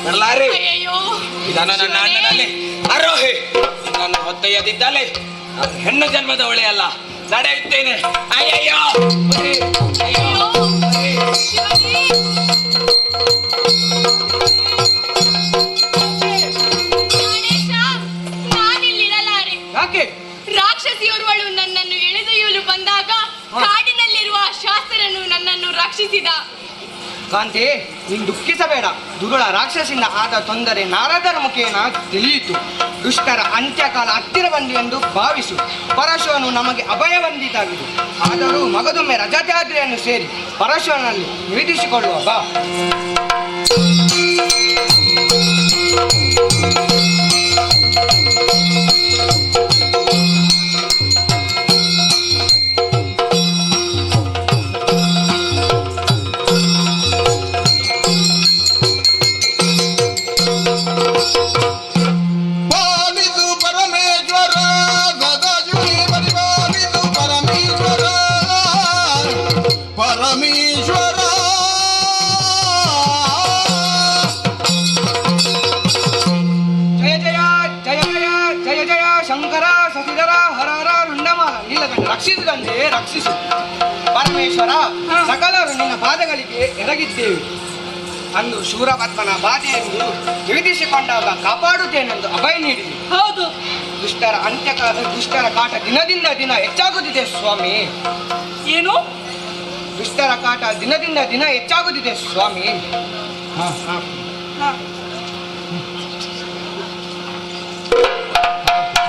ಬರಲಾರೆ. ಅಯ್ಯಯ್ಯೋ ಇದನ್ನು ನನ್ನ ಅಣ್ಣನಲ್ಲಿ ಅರೋಹಿ ಇದನ್ನು ಹೊತ್ತೊಯ್ಯದಿದ್ದಲ್ಲಿ ನಾನು ಹೆಣ್ಣು ಜನ್ಮದ ಒಳೆಯಲ್ಲ, ನಡೆಯುತ್ತೇನೆ. ಅಯ್ಯಯ್ಯೋ ಅಯ್ಯೋ ಶಿವನೇ ಗಣೇಶ, ನಾನಿಲ್ಲಿರಲಾರೆ. ಯಾಕೆ? ರಾಕ್ಷಸಿಯೋರ್ವಳು ನನ್ನನ್ನು ಎಳೆದೊಯ್ಯಲು ಬಂದಾಗ ಕಾಡಿನಲ್ಲಿರುವ ಶಾಸ್ತ್ರನು ನನ್ನನ್ನು ರಕ್ಷಿಸಿದ. ಕಾಂತಿ, ನೀನು ದುಃಖಿಸಬೇಡ. ದುರುಳ ರಾಕ್ಷಸಿಂದ ಆದ ತೊಂದರೆ ನಾರದರ ಮುಖೇನ ತಿಳಿಯಿತು. ದುಷ್ಟರ ಅಂತ್ಯಕಾಲ ಹತ್ತಿರ ಬಂದು ಎಂದು ಭಾವಿಸು. ಪರಶುವನು ನಮಗೆ ಅಭಯ ಬಂದಿದ್ದಾಗಿದೆ. ಆದರೂ ಮಗದೊಮ್ಮೆ ರಜತಾದ್ರಿಯನ್ನು ಸೇರಿ ಪರಶುವನಲ್ಲಿ ನಿವೇದಿಸಿಕೊಳ್ಳುವ ಬಾ. ಪಾಲಿಸು ಪರಮೇಶ್ವರ ಸದಾಶಿವನೇ ಪರಿಪಾಲಿಸು ಪರಮೇಶ್ವರ ಪರಮೇಶ್ವರ. ಜಯ ಜಯ ಜಯ ಜಯ ಜಯ ಜಯ ಶಂಕರ ಶಶಿಧರ ಹರ ಹರ ರುಂಡಮಾಲ ನೀಲಕಂಠ. ರಕ್ಷಿಸಿದಂತೆ ರಕ್ಷಿಸು ಪರಮೇಶ್ವರ. ಸಕಲರು ನಿನ್ನ ಪಾದಗಳಿಗೆ ಎರಗಿದ್ದೇವೆ. ಅಂದು ಶೂರಪದ್ಮನ ಬಾಧೆಯನ್ನು ವಿಧಿಸಿಕೊಂಡಾಗ ಕಾಪಾಡುತ್ತೇನೆಂದು ಅಭಯ ನೀಡಿದೆ. ಹೌದು, ದುಷ್ಟರ ಕಾಟ ದಿನದಿಂದ ದಿನ ಹೆಚ್ಚಾಗುತ್ತಿದೆ ಸ್ವಾಮಿ. ಏನು? ದುಷ್ಟರ ಕಾಟ ದಿನದಿಂದ ದಿನ ಹೆಚ್ಚಾಗುತ್ತಿದೆ ಸ್ವಾಮಿ.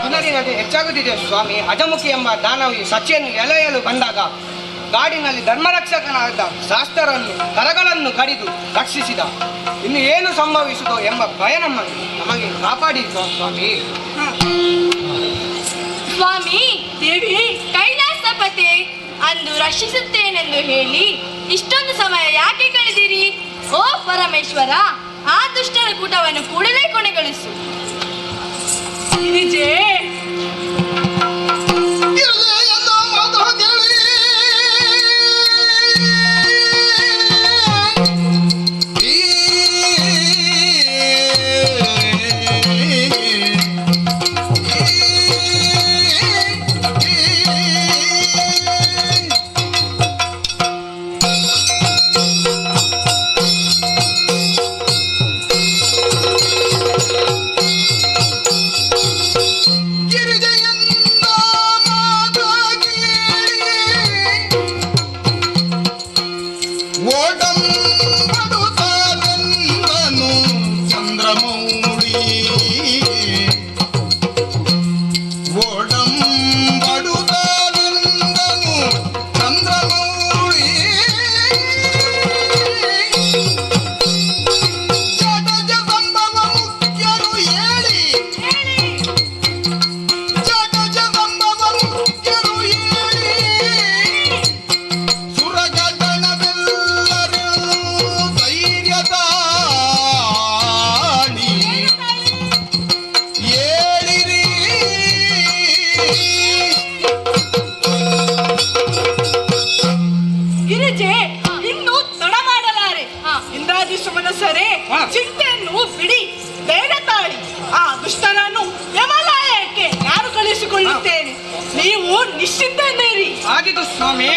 ದಿನದಿಂದ ಹೆಚ್ಚಾಗುತ್ತಿದೆ ಸ್ವಾಮಿ. ಅಜಮುಖಿ ಎಂಬ ದಾನವಿ ಸಚಿಯನ್ನು ಎಳೆಯಲು ಬಂದಾಗ ಕಾಡಿನಲ್ಲಿ ಧರ್ಮರಕ್ಷಕನಾದ ಶಾಸ್ತ್ರರನ್ನು ಕರಗಳನ್ನು ಕಡಿದು ರಕ್ಷಿಸಿದ. ಇನ್ನು ಏನು ಸಂಭವಿಸುತ್ತೋ ಎಂಬ ಭಯ ನಮಗೆ ಕಾಪಾಡಿತು ಸ್ವಾಮಿ. ಸ್ವಾಮಿ, ದೇವಿ ಕೈಲಾಸಪತೆ ಅಂದು ರಕ್ಷಿಸುತ್ತೇನೆಂದು ಹೇಳಿ ಇಷ್ಟೊಂದು ಸಮಯ ಯಾಕೆ ಕಳೆದಿರಿ? ಓ ಪರಮೇಶ್ವರ, ಆ ದುಷ್ಟರ ಕೂಟವನ್ನು ಕೂಡಲೇ ಕೊನೆಗೊಳಿಸು. ಗಿರಿಜೆ, ಗಿರಿಜೆಯೆಂದು ಮಾತು ಕೇಳಿ ಓಡಂಬಡುತ್ತಾನೆಂದನು ಚಂದ್ರಮೌಳಿ. ಓಡಂಬಡುತ್ತಾನೆಂದನು ಚಂದ್ರಮೌಳಿ. ಜಡಜ ಸಂಭವ ಮುಖ್ಯರು ಹೇಳಿ ಜಡಜ ಸಂಭವ ಮುಖ್ಯರು ಹೇಳಿ ಸುರಗಣವೆಲ್ಲರೂ ಧೈರ್ಯ ತಾಳಿ ಏಳಿರಿ. ಗಿರಿಜೆ, ಇನ್ನು ತಡ ಮಾಡಲಾರೆ. ಇಂದ್ರಾದಿ ಸುಮನಸರೇ, ಚಿಂತೆಯನ್ನು ಬಿಡಿ, ಧೈರ್ಯ ತಾಳಿ. ಆ ದುಷ್ಟರನ್ನು ಯಮಲಾಯಕ್ಕೆ ನಾನು ಕಳಿಸಿಕೊಳ್ಳುತ್ತೇನೆ. ನೀವು ನಿಶ್ಚಿಂತೆಯಿಂದಿರಿ. ಆಗಿದ್ದು ಸ್ವಾಮಿ.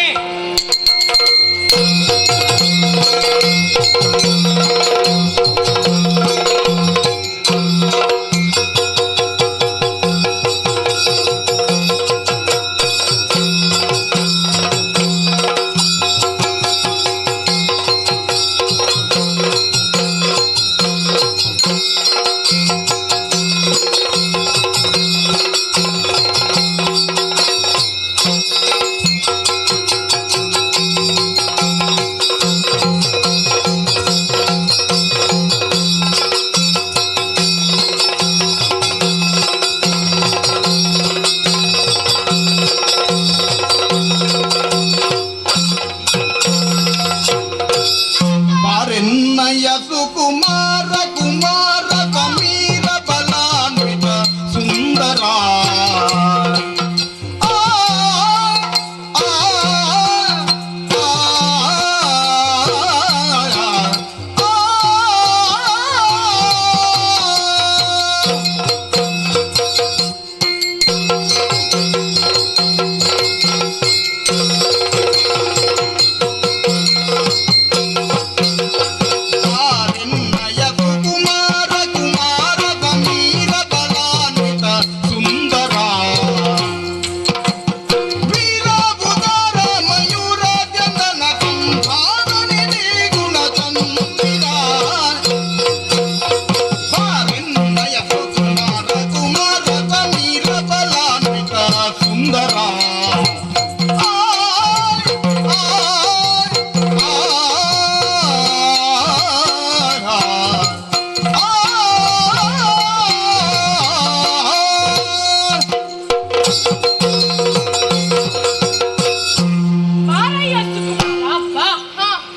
ಮಾರಯ್ಯ ಸುಕುಮಾರ, ಬಾ.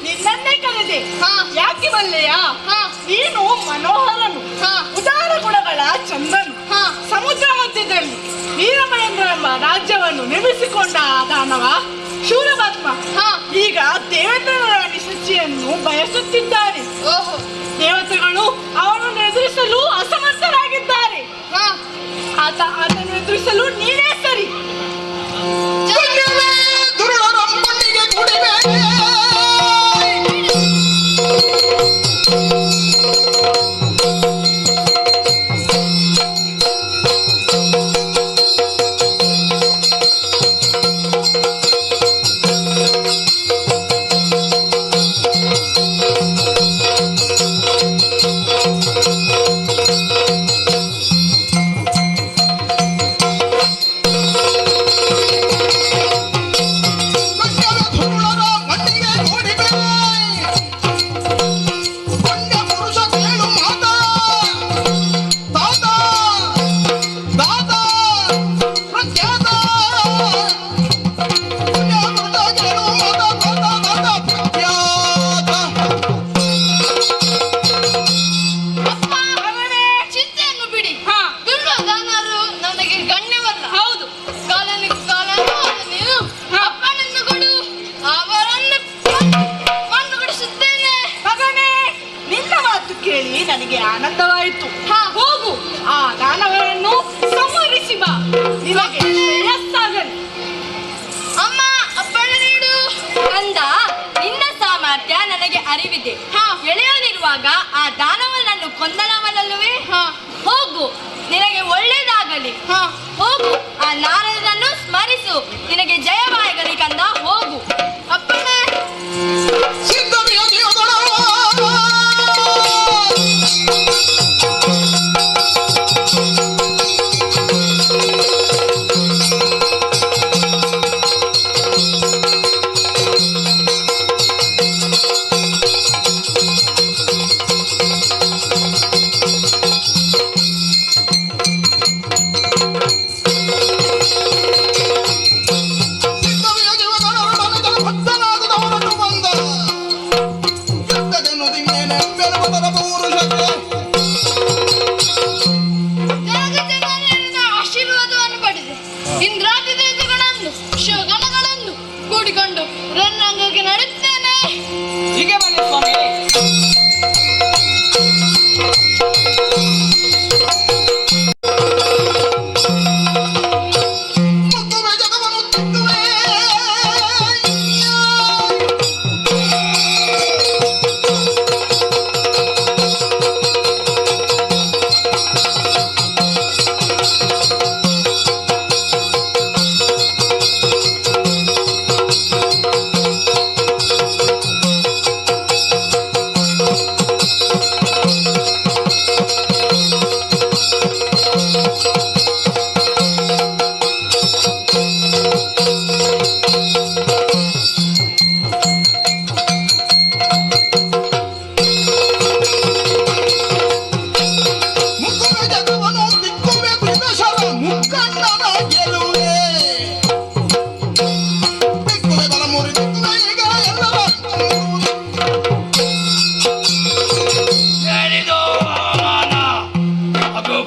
ನಿನ್ನನ್ನೇ ಕರೆದೆ. ಯಾಕೆ ಬಲ್ಲೆಯ? ನೀನು ಮನೋಹರನು, ಉದಾರ ಗುಣಗಳ ಚಂದನು. ಸಮುದ್ರ ಮಧ್ಯದಲ್ಲಿ ವೀರಮಹೇಂದ್ರ ಎಂಬ ರಾಜ್ಯವನ್ನು ನಿರ್ಮಿಸಿಕೊಂಡ ಆ ದಾನವ ಶೂರಭದ್ಮ ಈಗ ದೇವೇಂದ್ರನ ರಾಣಿ ಸಚಿಯನ್ನು ಬಯಸುತ್ತಿದ್ದಾನೆ. ದೇವತೆಗಳು ಅವನನ್ನು ಎದುರಿಸಲು ಅಸಮರ್ಥರಾಗಿದ್ದಾರೆ. ಆತನು ಎದುರಿಸಲು ನೀನೇ ಸರಿ. ದುರುಳರಮ್ಮನಿಗೆ ಕುಡಿವೆ ನನಗೆ ಆನಂದವಾಯಿತು. ಹೋಗು, ಆ ದಾನವರನ್ನು ಸಂಹರಿಸಿ ಬಾ. ನಿನಗೆ ಶ್ರೇಯಸ್ಸಾಗಲಿ. ಅಮ್ಮ, ಅಪ್ಪಣ ನೀಡು. ಅಂದ, ನಿನ್ನ ಸಾಮರ್ಥ್ಯ ನನಗೆ ಅರಿವಿದೆ. ಎಳೆಯೋದಿರುವಾಗ ಆ ದಾನವನನ್ನು ಕೊಂದನವನಲ್ಲವೇ? ಹೋಗು, ನಿನಗೆ ಒಳ್ಳೇದಾಗಲಿ. ಹೋಗು, ಆ ನಾರದನನ್ನು ಸ್ಮರಿಸು, ನಿನಗೆ ಜಯವಾಗಲಿ ಕಂದ. ಹೋಗು ಅಪ್ಪಣ. ಆಶೀರ್ವಾದವನ್ನು ಪಡೆದೆ. ಇಂದ್ರಾದಿ ದೇವತೆಗಳನ್ನು ಶಿವಗಣಗಳನ್ನು ಕೂಡಿಕೊಂಡು ರಣರಂಗಕ್ಕೆ ನಡೆಯುತ್ತೇನೆ. ಹೀಗೆ ಬನ್ನಿ ಸ್ವಾಮಿ.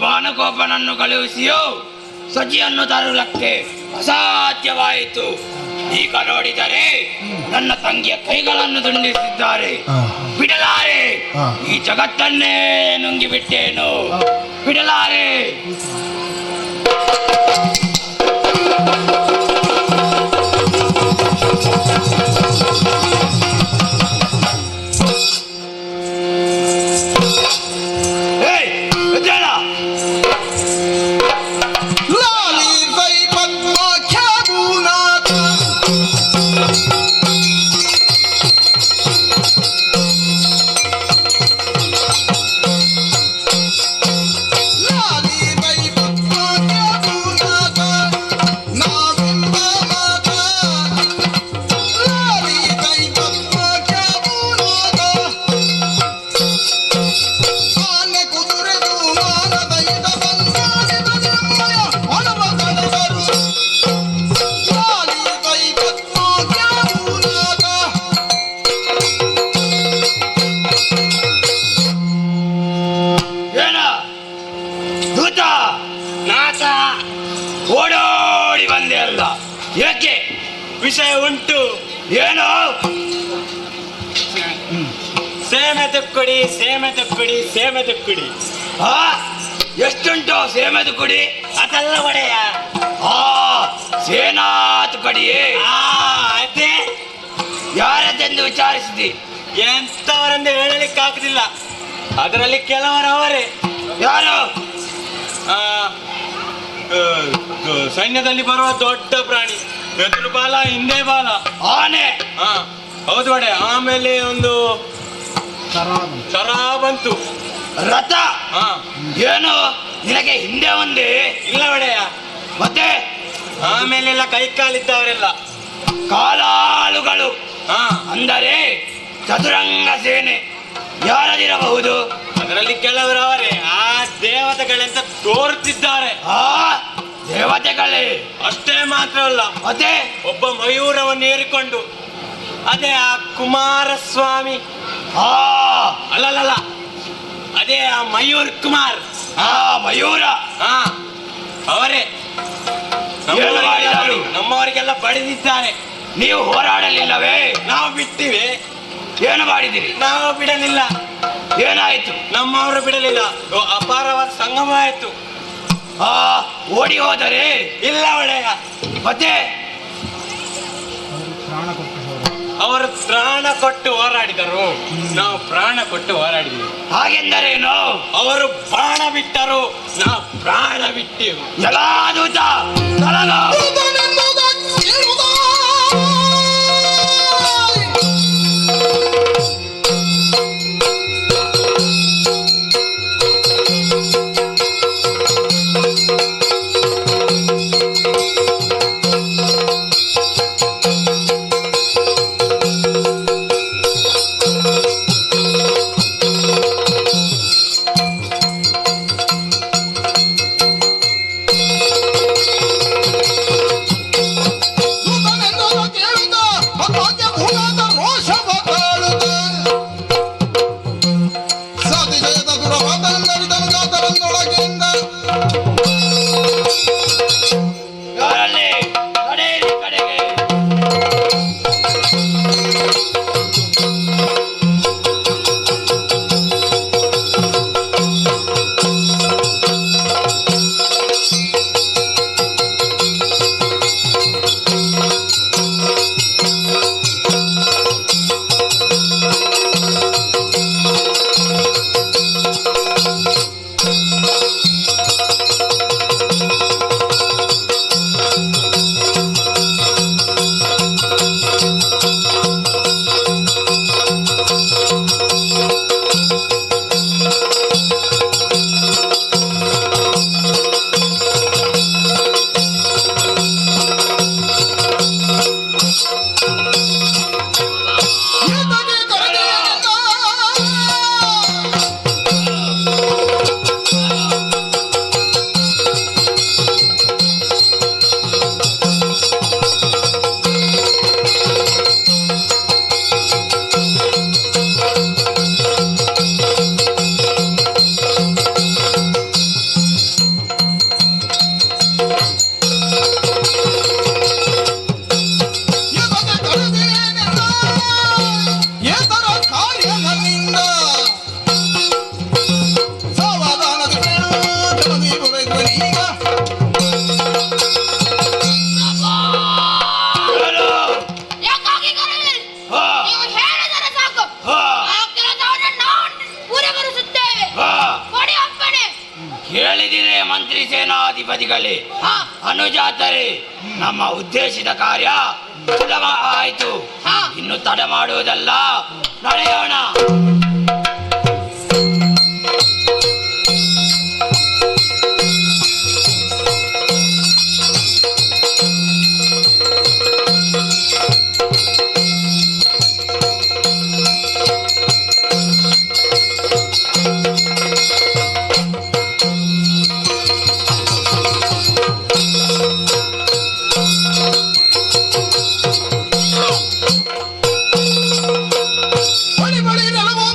ಬಾಣಕೋಪನನ್ನು ಕಳುಹಿಸಿಯೋ ಸಜಿಯನ್ನು ತರುವುದಕ್ಕೆ ಅಸಾಧ್ಯವಾಯಿತು. ಈಗ ನೋಡಿದರೆ ನನ್ನ ತಂಗಿಯ ಕೈಗಳನ್ನು ದುಂಡಿಸಿದ್ದಾರೆ. ಬಿಡಲಾರೆ, ಈ ಜಗತ್ತನ್ನೇ ನುಂಗಿಬಿಟ್ಟೇನು. ಬಿಡಲಾರೆ. ಲಾಲಿ ಬೈ ಪದ್ಮ ಏಕೆ? ವಿಷಯ ಉಂಟು. ಏನು? ಸೇಮೆ ತುಕ್ಕುಡಿ, ಸೇಮೆ ತುಕ್ಕುಡಿ, ಸೇಮೆ ತುಕ್ಕುಡಿ. ಆ ಎಷ್ಟುಂಟು ಸೇಮೆದು ಕುಡಿ? ಅದಲ್ಲ ಒಡೆಯ. ಸೇನಾತ್ ಕಡಿಯೇ? ಅದೇ ಯಾರದೆಂದು ವಿಚಾರಿಸಿದಿ? ಎಂತವರೆಂದು ಹೇಳಲಿಕ್ಕೆ ಆಗುದಿಲ್ಲ. ಅದರಲ್ಲಿ ಕೆಲವರು ಅವರೇ. ಯಾರು? ಸೈನ್ಯದಲ್ಲಿ ಬರುವ ದೊಡ್ಡ ಪ್ರಾಣಿ, ಎದುರು ಬಾಲ ಹಿಂದೆ ಬಾಲ, ಆನೆ. ಹೌದು ಒಡೆ. ಆಮೇಲೆ ಒಂದು ಸರ ಬಂತು, ರಥ. ಏನು ನಿನಗೆ ಹಿಂದೆ ಒಂದೇ? ಇಲ್ಲ ಒಡೆಯ. ಮತ್ತೆ ಆಮೇಲೆಲ್ಲ ಕೈ ಕಾಲಿದ್ದವರೆಲ್ಲ ಕಾಲಾಳುಗಳು, ಅಂದರೆ ಚತುರಂಗ ಸೇನೆ. ಯಾರದಿರಬಹುದು? ಅದರಲ್ಲಿ ಕೆಲವರು ಅವರೇ. ಆ ದೇವತೆಗಳೆಂತ ತೋರುತ್ತಿದ್ದಾರೆ. ದೇವತೆಗಳೇ? ಅಷ್ಟೇ ಮಾತ್ರ ಅಲ್ಲ, ಮತ್ತೆ ಒಬ್ಬ ಮಯೂರವನ್ನು ಏರಿಕೊಂಡು, ಅದೇ ಆ ಕುಮಾರಸ್ವಾಮಿ. ಅಲ್ಲಲ್ಲ, ಅದೇ ಆ ಮಯೂರ್ ಕುಮಾರ್. ಮಯೂರ ಅವರೇ ನಮ್ಮವರಿಗೆಲ್ಲ ಬಡಿದಿದ್ದಾರೆ. ನೀವು ಹೋರಾಡಲಿಲ್ಲವೇ? ನಾವು ಬಿಟ್ಟಿವೆ. ಏನು ಮಾಡಿದಿರಿ? ನಾವು ಬಿಡಲಿಲ್ಲ. ಏನಾಯ್ತು? ನಮ್ಮವರು ಬಿಡಲಿಲ್ಲ. ಅಪಾರವಾದ ಸಂಗಮ ಆಯ್ತು. ಓಡಿ ಹೋದರೆ? ಇಲ್ಲ ಒಡೆಯ. ಮತ್ತೆ ಅವರು ಪ್ರಾಣ ಕೊಟ್ಟು ಹೋರಾಡಿದರು, ನಾವು ಪ್ರಾಣ ಕೊಟ್ಟು ಹೋರಾಡಿದೆವು. ಹಾಗೆಂದರೇನು? ಅವರು ಬಾಣ ಬಿಟ್ಟರು, ನಾವು ಪ್ರಾಣ ಬಿಟ್ಟೆವು. ಎಲ್ಲಾ ದೂತ ತೊಲಗು. ದೂತನೆಂಬುದ ಕೇಳುವುದ? ಕೇಳಿದಿರೆ ಮಂತ್ರಿ ಸೇನಾಧಿಪತಿಗಳೇ, ಅನುಜಾತರೇ, ನಮ್ಮ ಉದ್ದೇಶಿತ ಕಾರ್ಯ ಸುಲಭ ಆಯಿತು. ಇನ್ನು ತಡ ಮಾಡುವುದಲ್ಲ, ನಡೆಯೋಣ. ಬಳಿ ಬಳಿ ನೆಲವೋ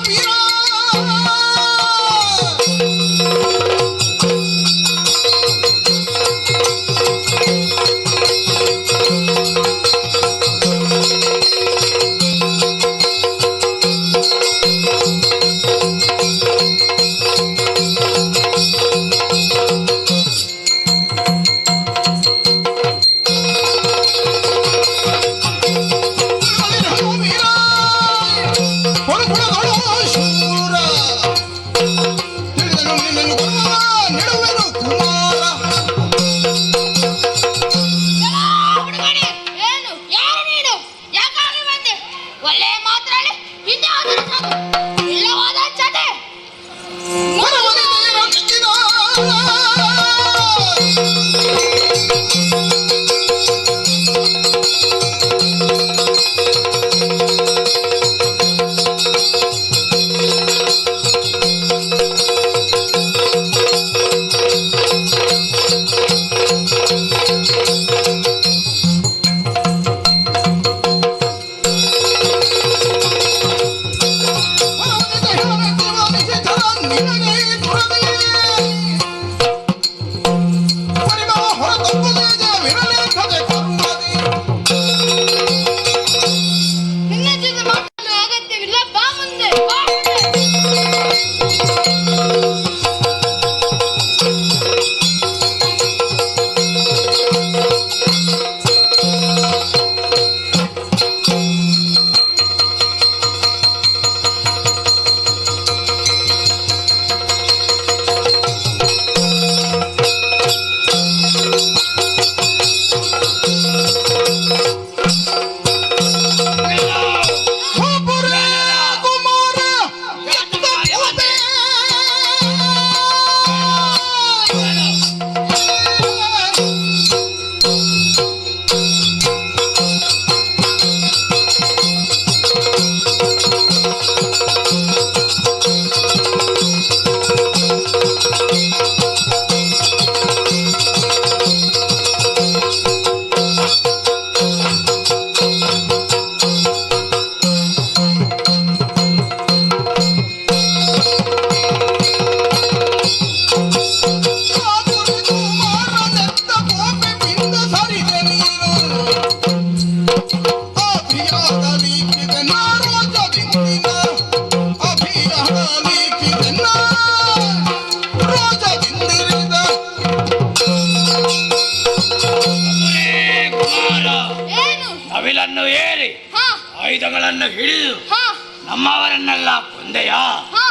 ನೇಗಿಲನ್ನು ಏರಿ ಹಾ ಆಯುಧಗಳನ್ನು ಹಿಡಿದು ಹಾ ನಮ್ಮವರನ್ನೆಲ್ಲ ಕೊಂದೆಯಾ? ಹಾ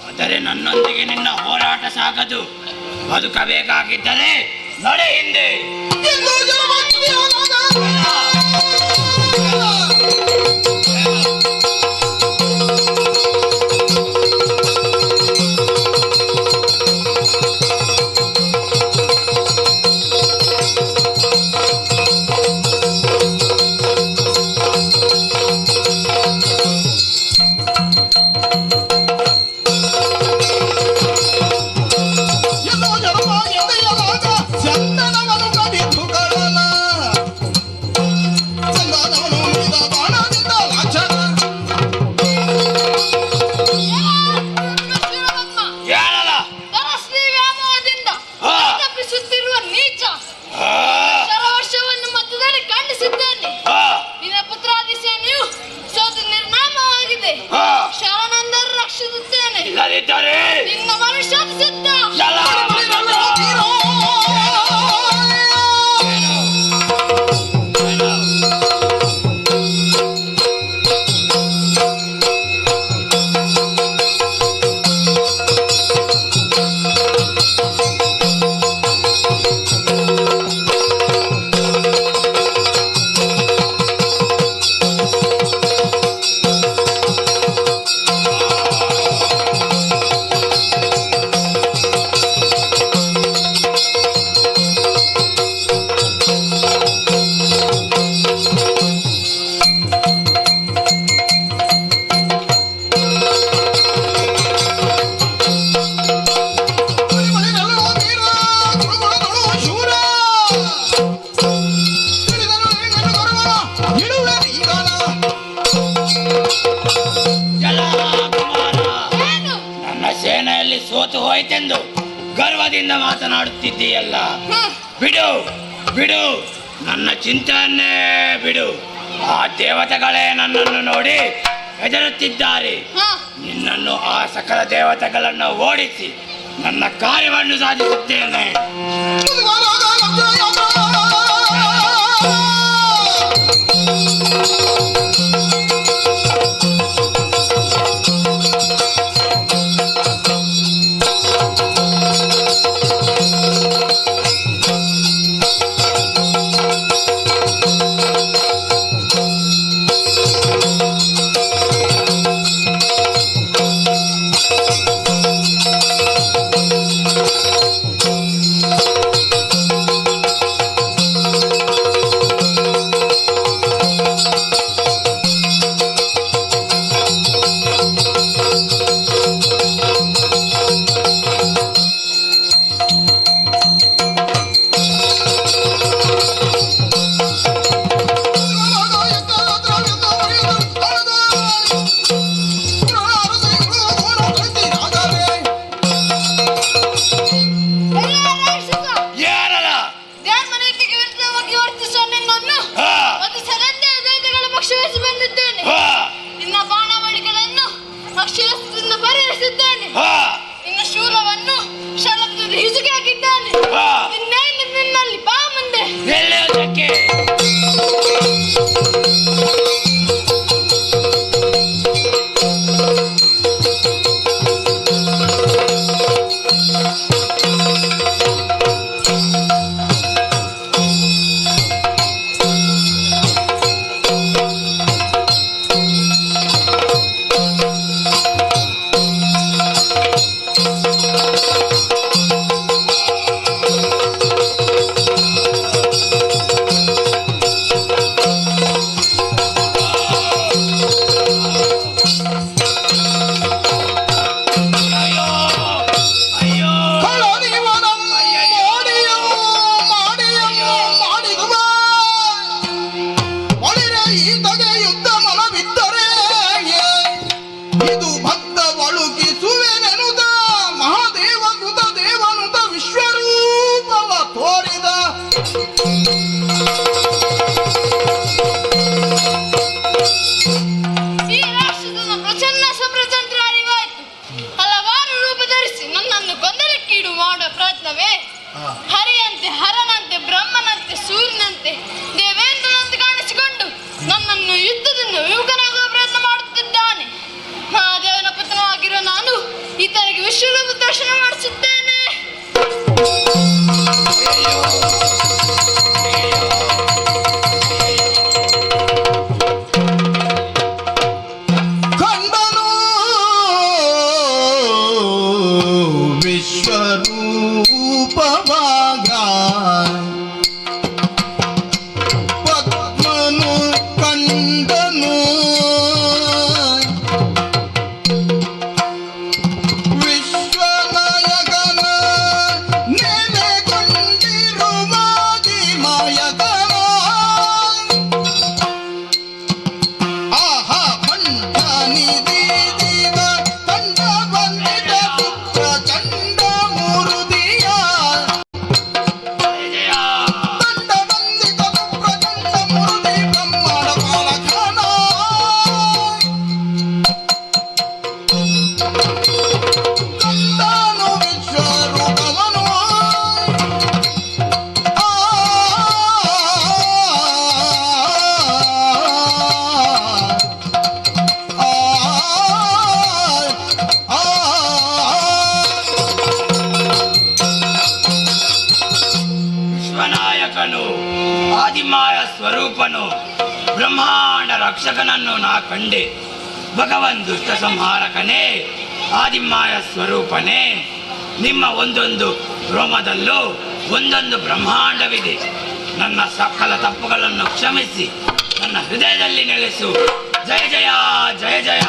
ಆದರೆ ನನ್ನೊಂದಿಗೆ ನಿನ್ನ ಹೋರಾಟ ಸಾಗದು. ಬದುಕಬೇಕಾಗಿದ್ದರೆ ನಡೆ ಹಿಂದೆ. ಎಂದು ಹೇಳಲ್ಲ. ತರಸ್ವಿ ವ್ಯಾಮೋಹದಿಂದ ತಪ್ಪಿಸುತ್ತಿರುವ ನೀಚ ಶರವರ್ಷವನ್ನು ಮತ್ತದಲ್ಲಿ ಖಂಡಿಸಿದ್ದೇನೆ. ನಿನ್ನ ಪುತ್ರಾದಿಸೇನೆಯು ಸೋತು ನಿರ್ನಾಮವಾಗಿದೆ. ಶರಣಂದರು ರಕ್ಷಿಸುತ್ತೇನೆ. ಇಲ್ಲದಿದ್ದರೆ ನಿನ್ನ ಭವಿಷ್ಯದ ಸಿದ್ಧ. ಸೇನೆಯಲ್ಲಿ ಸೋತು ಹೋಯ್ತೆಂದು ಗರ್ವದಿಂದ ಮಾತನಾಡುತ್ತಿದ್ದೀಯಲ್ಲ. ಬಿಡು ಬಿಡು, ನನ್ನ ಚಿಂತೆಯನ್ನೇ ಬಿಡು. ಆ ದೇವತೆಗಳೇ ನನ್ನನ್ನು ನೋಡಿ ಹೆದರುತ್ತಿದ್ದಾರೆ. ನಿನ್ನನ್ನು ಆ ಸಕಲ ದೇವತೆಗಳನ್ನು ಓಡಿಸಿ ನನ್ನ ಕಾರ್ಯವನ್ನು ಸಾಧಿಸುತ್ತೇನೆ. ನಿನ್ನ ಶೂಲವನ್ನು ಶರದಲ್ಲಿ ಹಿಸುಕಿ ಹಾಕಿದ್ದಾನೆ. ನಿನ್ನಲ್ಲಿ ಬಾ ಮುಂದೆ. ಆದಿಮಾಯ ಸ್ವರೂಪನು ಬ್ರಹ್ಮಾಂಡ ರಕ್ಷಕನನ್ನು ನಾ ಕಂಡೆ. ಭಗವನ್ ದುಷ್ಟ ಸಂಹಾರಕನೇ, ಆದಿಮಾಯ ಸ್ವರೂಪನೇ, ನಿಮ್ಮ ಒಂದೊಂದು ರೋಮದಲ್ಲೂ ಒಂದೊಂದು ಬ್ರಹ್ಮಾಂಡವಿದೆ. ನನ್ನ ಸಕಲ ತಪ್ಪುಗಳನ್ನು ಕ್ಷಮಿಸಿ ನನ್ನ ಹೃದಯದಲ್ಲಿ ನೆಲೆಸು. ಜಯ ಜಯ ಜಯ ಜಯ.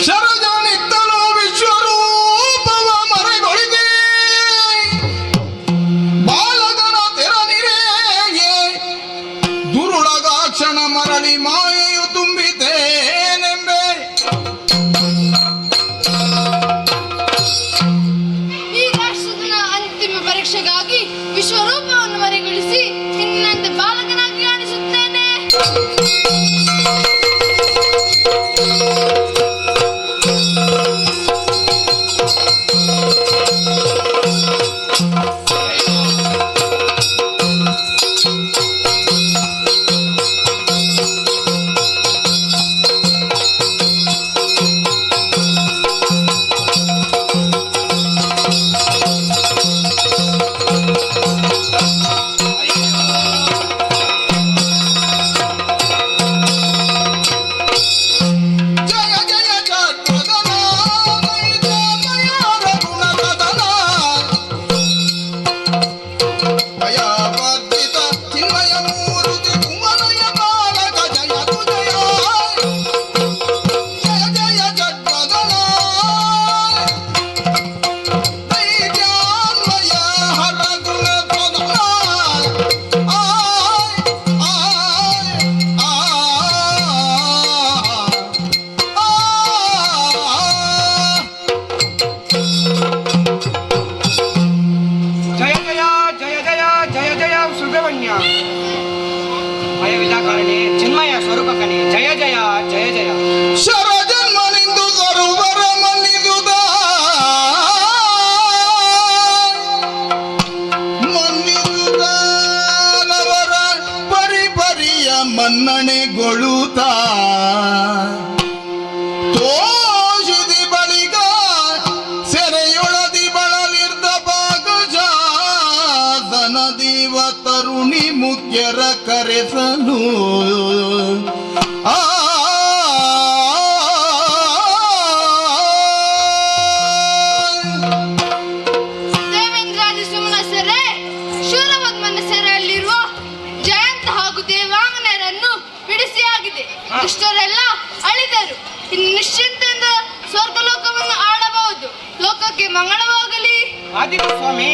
ಶರಜನಿತ್ತಲೋ ವಿಶ್ವರೂಪವ ಮರೆಗೊಳಿದೆ ಬಾಲಕನ ತೆರನಿರೆಯೇ ದುರುಳಗ ಕ್ಷಣ ಮರಳಿ ಮಾಯೆಯು ತುಂಬಿತೇನೆಂಬೆ. ಈ ರಾಕ್ಷಸನ ಅಂತಿಮ ಪರೀಕ್ಷೆಗಾಗಿ ವಿಶ್ವರೂಪವನ್ನು ಮರೆಗೊಳಿಸಿ ಇನ್ನಂತೆ ಬಾಲಕನಾಗಿ ಕಾಣಿಸುತ್ತೇನೆ. ಜಯ ಜಯ ಜಗದನ ನೈಜಮಯರ ಗುಣಗದನ ಭಯವರ್ಜಿತ ಚಿನ್ಮಯ ಮೂರುತಿ ಕುಮಲಯ ಬಾಲಕ ಜಯ ತು ಜಯ. ಜಯ ಜಯ ಜಗದನ ನೈಜಮಯ ಹರ ಗುಣಗದನ. ಜಯ ಜಯ ಜಯ ಜಯ ಜಯ ಜಯ ಸುಬ್ರಹ್ಮಣ್ಯ. ಭಯವಿದಾಕಾರನೇ, ಚಿನ್ಮಯ ಸ್ವರೂಪಕನೇ, ಜಯ ಜಯ ಜಯ ಜಯ. ಶರಜನ್ಮನಿಂದು ಸರೋವರ ಮನ್ನಿದುದ ಮನ್ನಿದುದವರ ಪರಿಪರಿಯ ಮನ್ನಣೆಗೊಳುತ್ತ ತೋಷಿದಿ ಬಳಿಕ ಸೆರೆಯೊಳದಿ ಬಳಲಿರ್ದ ಭಾಗಜಾತನದಿವ ತರುಣಿ ಮುಖ್ಯರ ಕರೆಸಲು ಆ ದೇವೇಂದ್ರಾದಿ ಸುಮನ ಸೆರೆ, ಶೂರಪದ್ಮನ ಸೆರೆಯಲ್ಲಿರುವ ಜಯಂತ ಹಾಗೂ ದೇವಾಂಗನರನ್ನು ಬಿಡಿಸಿಯಾಗಿದೆ. ದುಷ್ಟರೆಲ್ಲ ಅಳಿದರು. ಇನ್ನು ನಿಶ್ಚಿಂತೆಯಿಂದ ಸ್ವರ್ಗಲೋಕವನ್ನು ಆಳಬಹುದು. ಲೋಕಕ್ಕೆ ಮಂಗಳವಾಗಲಿ. ಆದಿತ್ಯ ಸ್ವಾಮಿ,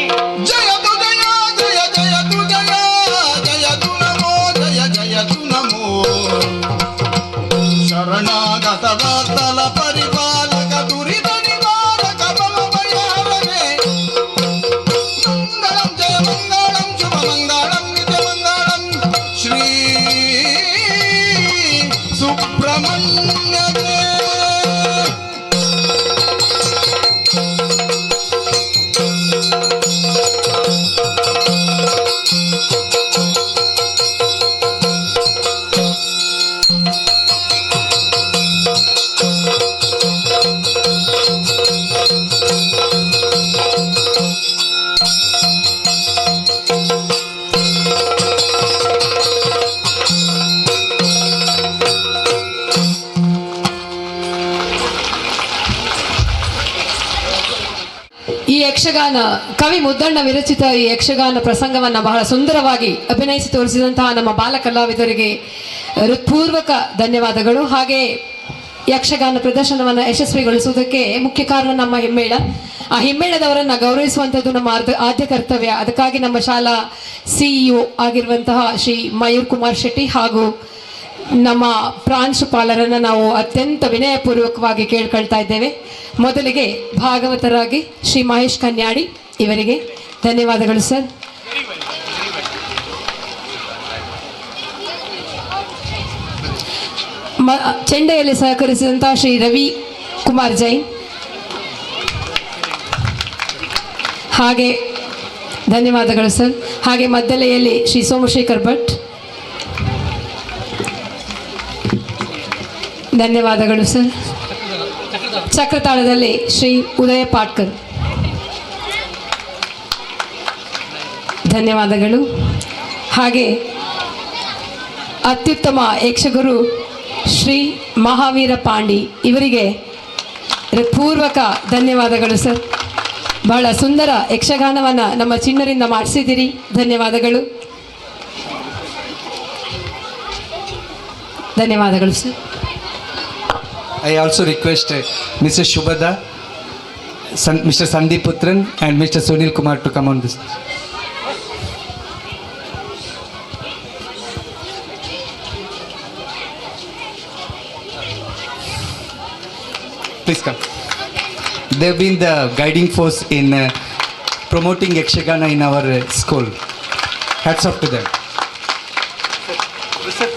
ಜಯ ತು ಜಯ ಜಯ ಜಯ ತು ಜಯ ಜಯ ತು ನಮೋ ಜಯ ಜಯ ತು ನಮೋ. ಶರಣಾಗತ ಭಕ್ತಲ ಪರಿಪಾಲಕ ದುರಿತ ನಿವಾರಕ ಭವ ಭಯಾರನೆ. ಮಂಗಳಂ ಜಯ ಮಂಗಳಂ ಶುಭ ಮಂಗಳಂ ನಿತ್ಯ ಮಂಗಳಂ ಶ್ರೀ ಸುಬ್ರಹ್ಮಣ್ಯಗೆ. ಈ ಯಕ್ಷಗಾನ ಕವಿ ಮುದ್ದಣ್ಣ ವಿರಚಿತ ಈ ಯಕ್ಷಗಾನ ಪ್ರಸಂಗವನ್ನು ಬಹಳ ಸುಂದರವಾಗಿ ಅಭಿನಯಿಸಿ ತೋರಿಸಿದಂತಹ ನಮ್ಮ ಬಾಲ ಕಲಾವಿದರಿಗೆ ಹೃತ್ಪೂರ್ವಕ ಧನ್ಯವಾದಗಳು. ಹಾಗೆ ಯಕ್ಷಗಾನ ಪ್ರದರ್ಶನವನ್ನು ಯಶಸ್ವಿಗೊಳಿಸುವುದಕ್ಕೆ ಮುಖ್ಯ ಕಾರಣ ನಮ್ಮ ಹಿಮ್ಮೇಳ. ಆ ಹಿಮ್ಮೇಳದವರನ್ನು ಗೌರವಿಸುವಂಥದ್ದು ನಮ್ಮ ಆದ್ಯ ಕರ್ತವ್ಯ. ಅದಕ್ಕಾಗಿ ನಮ್ಮ ಶಾಲಾ CEO ಆಗಿರುವಂತಹ ಶ್ರೀ ಮಯೂರ್ ಕುಮಾರ್ ಶೆಟ್ಟಿ ಹಾಗೂ ನಮ್ಮ ಪ್ರಾಂಶುಪಾಲರನ್ನು ನಾವು ಅತ್ಯಂತ ವಿನಯಪೂರ್ವಕವಾಗಿ ಕೇಳ್ಕೊಳ್ತಾ ಇದ್ದೇವೆ. ಮೊದಲಿಗೆ ಭಾಗವತರಾಗಿ ಶ್ರೀ ಮಹೇಶ್ ಕನ್ಯಾಡಿ ಇವರಿಗೆ ಧನ್ಯವಾದಗಳು ಸರ್. ಚೆಂಡೆಯಲ್ಲಿ ಸಹಕರಿಸಿದಂತಹ ಶ್ರೀ ರವಿ ಕುಮಾರ್ ಜೈನ್ ಹಾಗೆ ಧನ್ಯವಾದಗಳು ಸರ್. ಹಾಗೆ ಮದ್ದಲೆಯಲ್ಲಿ ಶ್ರೀ ಸೋಮಶೇಖರ್ ಭಟ್ ಧನ್ಯವಾದಗಳು ಸರ್. ಚಕ್ರತಾಳದಲ್ಲಿ ಶ್ರೀ ಉದಯ ಪಾಟ್ಕರ್ ಧನ್ಯವಾದಗಳು. ಹಾಗೆ ಅತ್ಯುತ್ತಮ ಯಕ್ಷಗುರು ಶ್ರೀ ಮಹಾವೀರ ಪಾಂಡಿ ಇವರಿಗೆ ಹೃತ್ಪೂರ್ವಕ ಧನ್ಯವಾದಗಳು ಸರ್. ಬಹಳ ಸುಂದರ ಯಕ್ಷಗಾನವನ್ನು ನಮ್ಮ ಚಿಣ್ಣರಿಂದ ಮಾಡಿಸಿದ್ದೀರಿ, ಧನ್ಯವಾದಗಳು. ಧನ್ಯವಾದಗಳು sir. I also request Mr. Shubhada, Mr. Sandeep Putran and Mr. Sunil Kumar to come on this. Please come. They've been the guiding force in promoting Yakshagana in our school. Hats off to them. Sir.